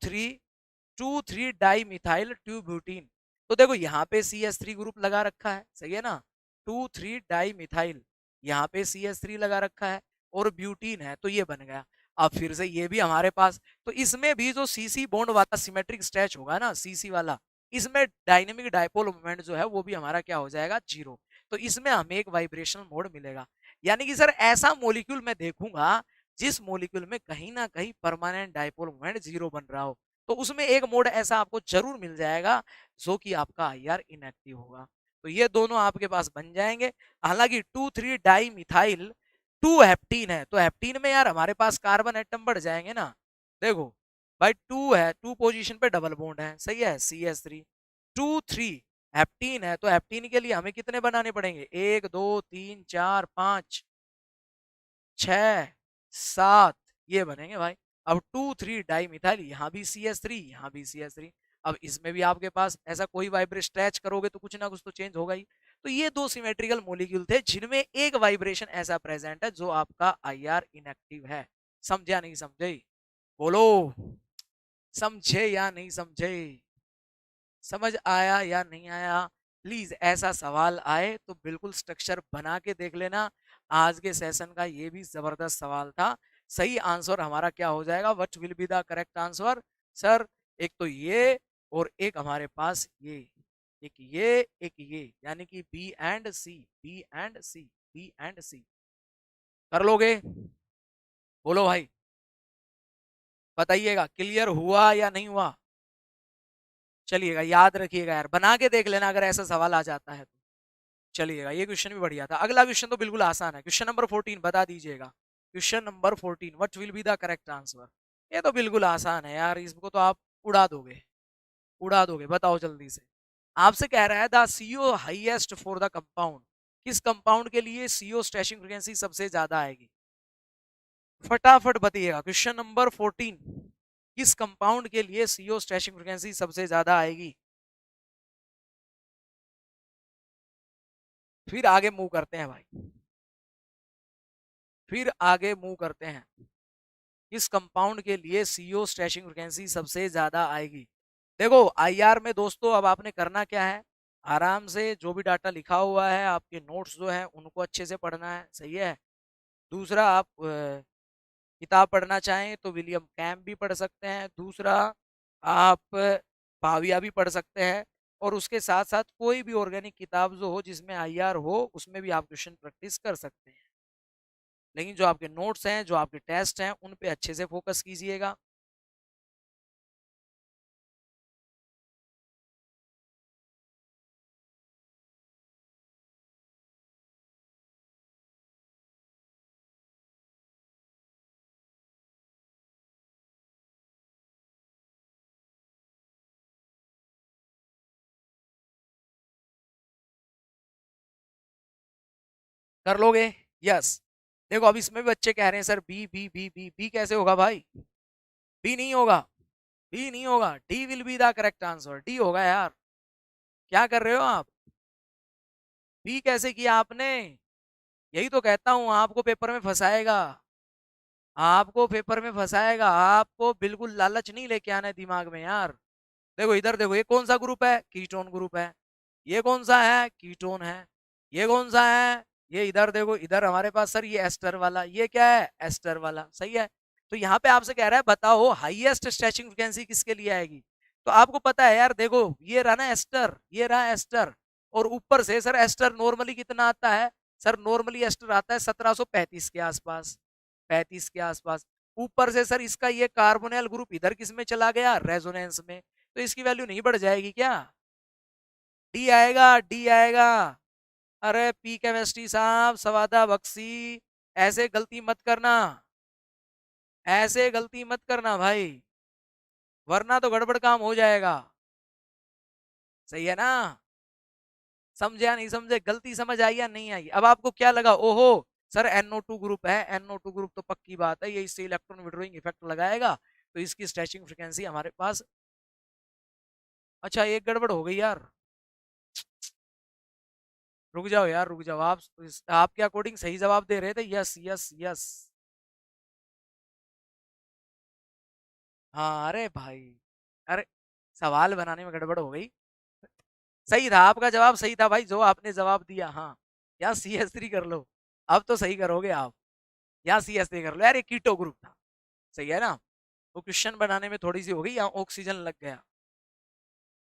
three die methyl tube butene, तो देखो यहाँ पे CH3 ग्रुप लगा रखा है, सही है ना, टू थ्री डाई मिथाइल, यहाँ पे CH3 लगा रखा है और ब्यूटीन है, तो ये बन गया। अब फिर से ये भी हमारे पास, तो इसमें भी जो CC बॉन्ड वाला सिमेट्रिक स्ट्रेच होगा ना, CC वाला, इसमें डायनेमिक डायपोल मोमेंट जो है वो भी हमारा क्या हो जाएगा, 0। तो इसमें हमें एक वाइब्रेशनल मोड मिलेगा। यानी कि सर ऐसा मॉलिक्यूल मैं देखूंगा जिस मॉलिक्यूल में कहीं ना कहीं परमानेंट डायपोल मोमेंट 0 बन रहा हो, तो उसमें एक मोड ऐसा आपको जरूर मिल जाएगा जो कि आपका आईआर इनएक्टिव होगा। तो ये दोनों आपके पास बन जाएंगे। हालांकि two three di methyl two heptene है, तो हेप्टीन में यार हमारे पास कार्बन एटम बढ़ जाएंगे ना। देखो भाई 2 है, 2 पोजीशन पे डबल बॉन्ड है, सही है, CH3। 2 3 हेप्टीन है, तो हेप्टीन के लिए हमें कितने बनाने पड़ेंगे, 1 2 3 4 5 6 7 ये बनेंगे भाई। अब 2 3 डाई मिथाइल, यहाँ भी CH3, यहाँ भी CH3। अब इसमें भी आपके पास ऐसा कोई वाइब्रेशन स्ट्रेच करोगे तो कुछ ना कुछ तो चेंज होगा ही। तो ये दो सिमेट्रिकल मॉलिक्यूल थे जिनमें एक वाइब्रेशन ऐसा प्रेजेंट है जो आपका IR इनएक्टिव है। समझे या नहीं समझे, बोलो, समझे या नहीं समझे, समझ आया या नहीं आया। प्लीज ऐसा सवाल आए तो बिल्कुल स्ट्रक्चर बना के देख लेना। आज के सेशन का ये भी जबरदस्त सवाल था। सही आंसर हमारा क्या हो जाएगा, what will be the correct answer sir. एक तो ये और एक हमारे पास ये, एक ये एक ये, यानी कि B and C, B and C, B and C. कर लोगे, बोलो भाई, बताइएगा क्लियर हुआ या नहीं हुआ। चलिएगा, याद रखिएगा यार, बना के देख लेना अगर ऐसा सवाल आ जाता है तो। चलिएगा, ये क्वेश्चन भी बढ़िया था। अगला क्वेश्चन तो बिल्कुल आसान है, क्वेश्चन नंबर 14 बता दीजिएगा। Question number 14, what will be the correct answer. ये तो बिल्कुल आसान है यार, इसको तो आप उड़ा दोगे, उड़ा दोगे। बताओ जल्दी से। आपसे कह रहा है the CO highest for the compound, किस कंपाउंड के लिए सीओ स्ट्रेचिंग फ्रीक्वेंसी सबसे ज्यादा आएगी, फटाफट बताइएगा। क्वेश्चन नंबर 14, किस कंपाउंड के लिए सीओ स्ट्रेचिंग फ्रीक्वेंसी सबसे ज्यादा आएगी। फिर आगे मूव करते हैं भाई, फिर आगे मूव करते हैं। किस कंपाउंड के लिए सीओ स्ट्रेचिंग फ्रीक्वेंसी सबसे ज्यादा आएगी। देखो आईआर में दोस्तों अब आपने करना क्या है, आराम से जो भी डाटा लिखा हुआ है आपके नोट्स जो है उनको अच्छे से पढ़ना है, सही है। दूसरा आप किताब पढ़ना चाहें तो विलियम कैम्प भी पढ़ सकते हैं। दूसरा आप भाविया भी पढ़ सकते हैं। और उसके साथ साथ कोई भी ऑर्गेनिक किताब जो हो जिसमें आईआर हो उसमें भी आप क्वेश्चन प्रैक्टिस कर सकते हैं। लेकिन जो आपके नोट्स हैं, जो आपके टेस्ट हैं, उन पे अच्छे से फोकस कीजिएगा। कर लोगे, यस। देखो अब इसमें भी बच्चे कह रहे हैं sir B B B B B कैसे होगा भाई, बी नहीं होगा, बी नहीं होगा, D will be the correct answer, D होगा यार। क्या कर रहे हो आप, बी कैसे किया आपने, यही तो कहता हूं आपको पेपर में फंसाएगा, आपको पेपर में फंसाएगा, आपको बिल्कुल लालच नहीं लेके आना है दिमाग में यार। देखो इधर देखो, ये कौन सा ग्रुप है, कीटोन ग्रुप है। ये कौन सा है, कीटोन है। ये कौन सा है, ये इधर देखो, इधर हमारे पास सर ये एस्टर वाला, ये क्या है, एस्टर वाला, सही है। तो यहाँ पे आपसे कह रहा है बताओ हाईएस्ट स्ट्रेचिंग फ्रीक्वेंसी किसके लिए आएगी। तो आपको पता है यार, देखो ये रहा ना एस्टर, ये रहा एस्टर। और ऊपर से सर एस्टर नॉर्मली कितना आता है, सर नॉर्मली एस्टर आता है 1735 के आसपास, 35 के आसपास। ऊपर से सर इसका ये कार्बोनिल ग्रुप इधर किस में चला गया, रेजोनेंस में। तो इसकी वैल्यू नहीं बढ़ जाएगी क्या, डी आएगा, डी आएगा। अरे पी केमिस्ट्री साहब, सवादा बख्शी, ऐसे गलती मत करना, ऐसे गलती मत करना भाई, वरना तो गड़बड़ काम हो जाएगा, सही है ना। समझे या नहीं समझे, गलती समझ आई या नहीं आई। अब आपको क्या लगा, ओहो सर NO2 ग्रुप है, NO2 ग्रुप तो पक्की बात है ये इससे इलेक्ट्रॉन विड्रॉइंग इफेक्ट लगाएगा, तो इसकी स्ट्रेचिंग फ्रीक्वेंसी हमारे पास। अच्छा एक गड़बड़ हो गई यार, रुक जाओ यार रुक जाओ, आप आपके अकॉर्डिंग सही जवाब दे रहे थे, यस यस यस। हाँ अरे भाई, अरे सवाल बनाने में गड़बड़ हो गई। सही था आपका जवाब, सही था भाई जो आपने जवाब दिया, हाँ। या CH3 कर लो, अब तो सही करोगे आप, या CH3 कर लो यार, ये कीटो ग्रुप था, सही है ना। वो क्वेश्चन बनाने में थोड़ी सी हो गई, यहाँ ऑक्सीजन लग गया।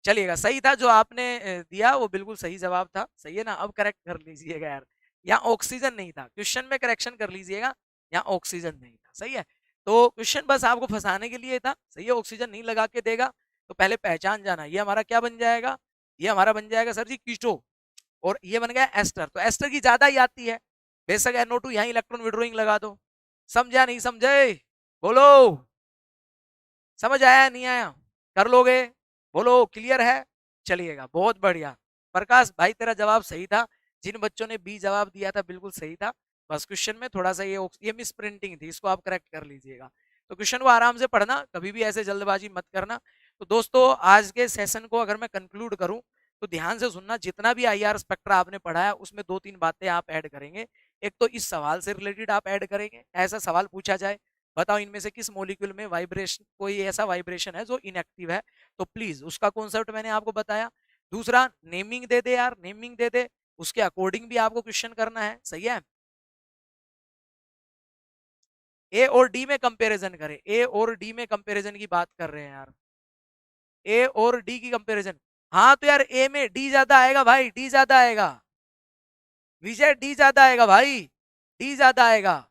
चलिएगा, सही था जो आपने दिया, वो बिल्कुल सही जवाब था, सही है ना। अब करेक्ट कर लीजिएगा यार, यहाँ ऑक्सीजन नहीं था, क्वेश्चन में करेक्शन कर लीजिएगा, यहाँ ऑक्सीजन नहीं था, सही है। तो क्वेश्चन बस आपको फंसाने के लिए था, सही है, ऑक्सीजन नहीं लगा के देगा। तो पहले पहचान जाना, ये हमारा क्या बन जाएगा, ये हमारा बन जाएगा सर जी कीटो, और ये बन गया एस्टर। तो एस्टर की ज्यादा ही आती है, बेशक NO2 यहाँ इलेक्ट्रॉन विड्रॉइंग लगा दो। समझा नहीं समझे, बोलो, समझ आया नहीं आया? कर लोगे? बोलो क्लियर है? चलिएगा, बहुत बढ़िया। प्रकाश भाई तेरा जवाब सही था। जिन बच्चों ने बी जवाब दिया था बिल्कुल सही था। बस क्वेश्चन में थोड़ा सा ये मिस प्रिंटिंग थी, इसको आप करेक्ट कर लीजिएगा। तो क्वेश्चन को आराम से पढ़ना, कभी भी ऐसे जल्दबाजी मत करना। तो दोस्तों आज के सेशन को अगर मैं कंक्लूड करूं तो ध्यान से सुनना, जितना भी आईआर स्पेक्ट्रा आपने पढ़ा है उसमें दो तीन बातें आप ऐड करेंगे। एक तो इस सवाल से रिलेटेड आप ऐड करेंगे, ऐसा सवाल पूछा जाए बताओ इनमें से किस मॉलिक्यूल में वाइब्रेशन, कोई ऐसा वाइब्रेशन है जो इनएक्टिव है, तो प्लीज उसका कॉन्सेप्ट मैंने आपको बताया। दूसरा नेमिंग दे दे यार, नेमिंग दे दे, उसके अकॉर्डिंग भी आपको क्वेश्चन करना है, सही है। ए और डी में कंपैरिजन करें, ए और डी में कंपैरिजन की बात कर रहे हैं यार, ए और डी की कंपैरिजन। हाँ तो यार ए में डी ज्यादा आएगा भाई, डी ज्यादा आएगा विजय, डी ज्यादा आएगा भाई, डी ज्यादा आएगा।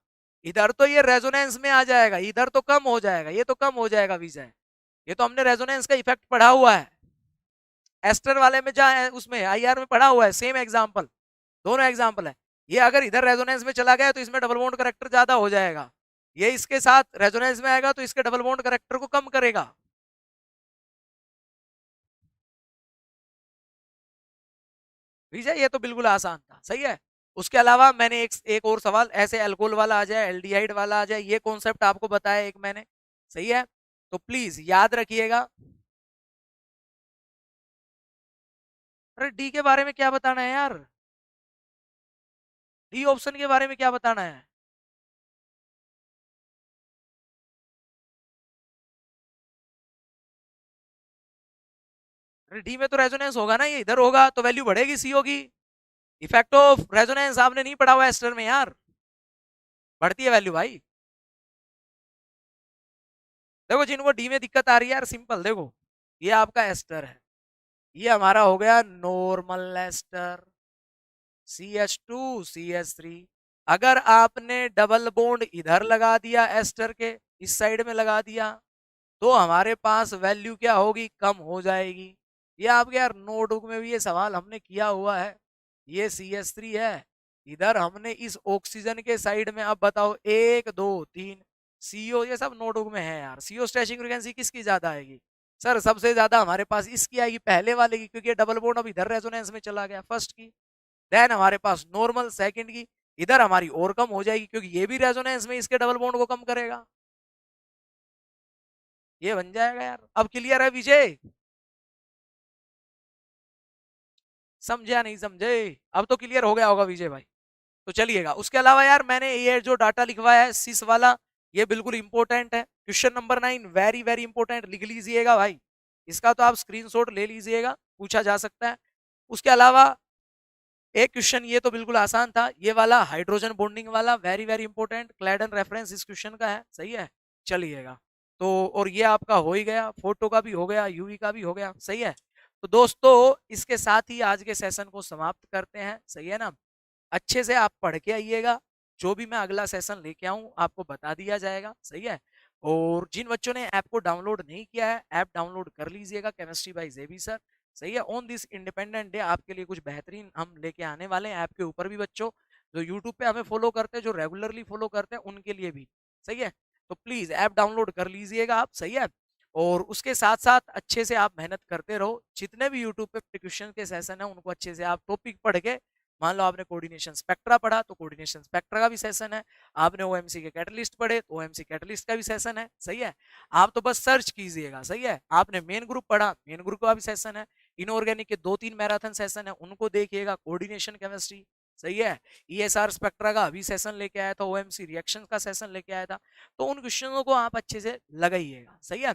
इधर तो ये रेजोनेंस में आ जाएगा, इधर तो कम हो जाएगा, ये तो कम हो जाएगा विजय। ये तो हमने रेजोनेंस का इफेक्ट पढ़ा हुआ है एस्टर वाले में, जहां उसमें आईआर में पढ़ा हुआ है, सेम एग्जांपल, दोनों एग्जांपल है। ये अगर इधर रेजोनेंस में चला गया तो इसमें डबल बॉन्ड करेक्टर ज्यादा हो जाएगा, ये इसके साथ रेजोनेंस में आएगा तो इसके डबल बॉन्ड करेक्टर को कम करेगा। विजय ये तो बिल्कुल आसान था, सही है। उसके अलावा मैंने एक और सवाल, ऐसे अल्कोहल वाला आ जाए, एल्डिहाइड वाला आ जाए, ये कॉन्सेप्ट आपको बताया एक मैंने, सही है। तो प्लीज याद रखिएगा। अरे डी के बारे में क्या बताना है यार, डी ऑप्शन के बारे में क्या बताना है? अरे डी में तो रेजोनेंस होगा ना, ये इधर होगा तो वैल्यू बढ़ेगी, सी होगी। इफेक्ट ऑफ रेजोनेंस आपने नहीं पढ़ा हुआ एस्टर में यार, बढ़ती है वैल्यू भाई। देखो जिनको डी में दिक्कत आ रही है यार, सिंपल देखो, ये आपका एस्टर है, ये हमारा हो गया नॉर्मल एस्टर, CH2 CH3। अगर आपने डबल बॉन्ड इधर लगा दिया एस्टर के इस साइड में लगा दिया तो हमारे पास वैल्यू क्या होगी, कम हो जाएगी। ये आपके यार नोटबुक में भी ये सवाल हमने किया हुआ है। ये CH3 है, इधर हमने इस ऑक्सीजन के साइड में, अब बताओ 1 2 3 CO, ये सब नोटबुक में है यार। CO स्ट्रेचिंग फ्रीक्वेंसी किसकी ज्यादा आएगी? सर सबसे ज्यादा हमारे पास इसकी आएगी, पहले वाले की, क्योंकि डबल बॉन्ड अब इधर रेजोनेंस में चला गया, फर्स्ट की। देन हमारे पास नॉर्मल सेकंड की, इधर हमारी और कम हो जाएगी क्योंकि ये भी रेजोनेंस में इसके डबल बॉन्ड को कम करेगा। ये बन जाएगा यार। अब क्लियर है विजय? समझे नहीं समझे? अब तो क्लियर हो गया होगा विजय भाई। तो चलिएगा, उसके अलावा यार मैंने ये जो डाटा लिखवाया है सिस वाला, ये बिल्कुल इंपॉर्टेंट है। Question number 9 very very important, लिख लीजिएगा भाई। इसका तो आप स्क्रीनशॉट ले लीजिएगा, पूछा जा सकता है। उसके अलावा एक क्वेश्चन ये तो बिल्कुल आसान था, ये वाला हाइड्रोजन बॉन्डिंग वाला, वेरी वेरी इंपॉर्टेंट, क्लैडन रेफरेंस इस क्वेश्चन का है, सही है। चलिएगा, तो और ये आपका हो ही गया, फोटो का भी हो गया, यूवी का भी हो गया, सही है। तो दोस्तों इसके साथ ही आज के सेशन को समाप्त करते हैं, सही है ना। अच्छे से आप पढ़ के आइएगा, जो भी मैं अगला सेशन लेके आऊं आपको बता दिया जाएगा, सही है। और जिन बच्चों ने ऐप को डाउनलोड नहीं किया है, ऐप डाउनलोड कर लीजिएगा, केमिस्ट्री बाय जेबी सर, सही है। ऑन दिस इंडिपेंडेंट डे आपके लिए कुछ बेहतरीन हम लेके आने वाले हैं ऐप के ऊपर भी बच्चों, जो यूट्यूब पे हमें फॉलो करते हैं, जो रेगुलरली फॉलो करते हैं उनके लिए भी, सही है। तो प्लीज ऐप डाउनलोड कर लीजिएगा आप, सही है। और उसके साथ साथ अच्छे से आप मेहनत करते रहो, जितने भी यूट्यूब पे क्वेश्चन के सेशन है उनको अच्छे से आप टॉपिक पढ़ के, मान लो आपने कोऑर्डिनेशन स्पेक्ट्रा पढ़ा तो कोऑर्डिनेशन स्पेक्ट्रा का भी सेशन है, आपने ओएमसी के कैटलिस्ट पढ़े तो ओएमसी कैटलिस्ट का भी सेशन है, सही है। आप तो बस सर्च कीजिएगा, सही है। आपने मेन ग्रुप पढ़ा, मेन ग्रुप का भी सेशन है। इनऑर्गेनिक के 2 3 मैराथन सेशन है, उनको देखिएगा। कोऑर्डिनेशन केमिस्ट्री, सही है। ईएसआर स्पेक्ट्रा का अभी सेशन लेके आया था, ओएमसी रिएक्शन का सेशन लेके आया था। तो उन क्वेश्चनों को आप अच्छे से लगाइएगा, सही है।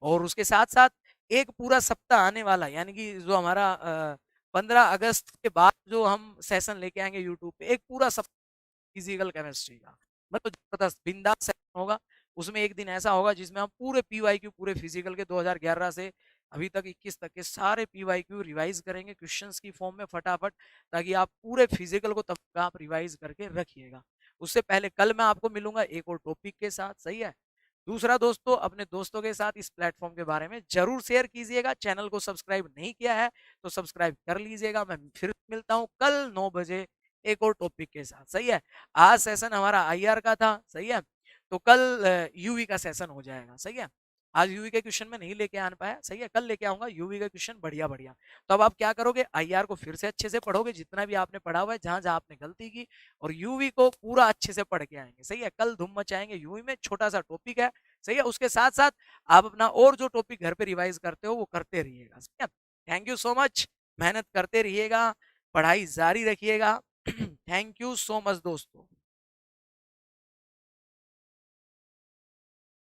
और उसके साथ साथ एक पूरा सप्ताह आने वाला, यानी कि जो हमारा 15 अगस्त के बाद जो हम सेशन लेके आएंगे यूट्यूब पे, एक पूरा सप्ताह फिजिकल केमिस्ट्री का, मतलब जबरदस्त बिंदास सेशन होगा। उसमें एक दिन ऐसा होगा जिसमें हम पूरे पीवाईक्यू, पूरे फिजिकल के 2011 से अभी तक 21 तक के सारे पीवाईक्यू रिवाइज करेंगे क्वेश्चंस की फॉर्म में फटाफट, ताकि आप पूरे फिजिकल को तब तक आप रिवाइज करके रखिएगा। उससे पहले कल मैं आपको मिलूंगा एक और टॉपिक के साथ, सही है। दूसरा दोस्तों, अपने दोस्तों के साथ इस प्लेटफॉर्म के बारे में जरूर शेयर कीजिएगा। चैनल को सब्सक्राइब नहीं किया है तो सब्सक्राइब कर लीजिएगा। मैं फिर मिलता हूं कल 9 बजे एक और टॉपिक के साथ, सही है। आज सेशन हमारा आईआर का था, सही है। तो कल यूवी का सेशन हो जाएगा, सही है। आज यूवी के क्वेश्चन में नहीं लेके आ पाया, सही है, कल लेके आऊंगा यूवी का क्वेश्चन बढ़िया बढ़िया। तो अब आप क्या करोगे, आईआर को फिर से अच्छे से पढ़ोगे, जितना भी आपने पढ़ा हुआ है, जहां जहां आपने गलती की, और यूवी को पूरा अच्छे से पढ़ के आएंगे, सही है। कल धूम मचाएंगे यूवी में, छोटा सा टॉपिक है, सही है। उसके साथ साथ आप अपना और जो टॉपिक घर पे रिवाइज करते हो वो करते रहिएगा, सही है। थैंक यू सो मच, मेहनत करते रहिएगा, पढ़ाई जारी रखिएगा। थैंक यू सो मच दोस्तों।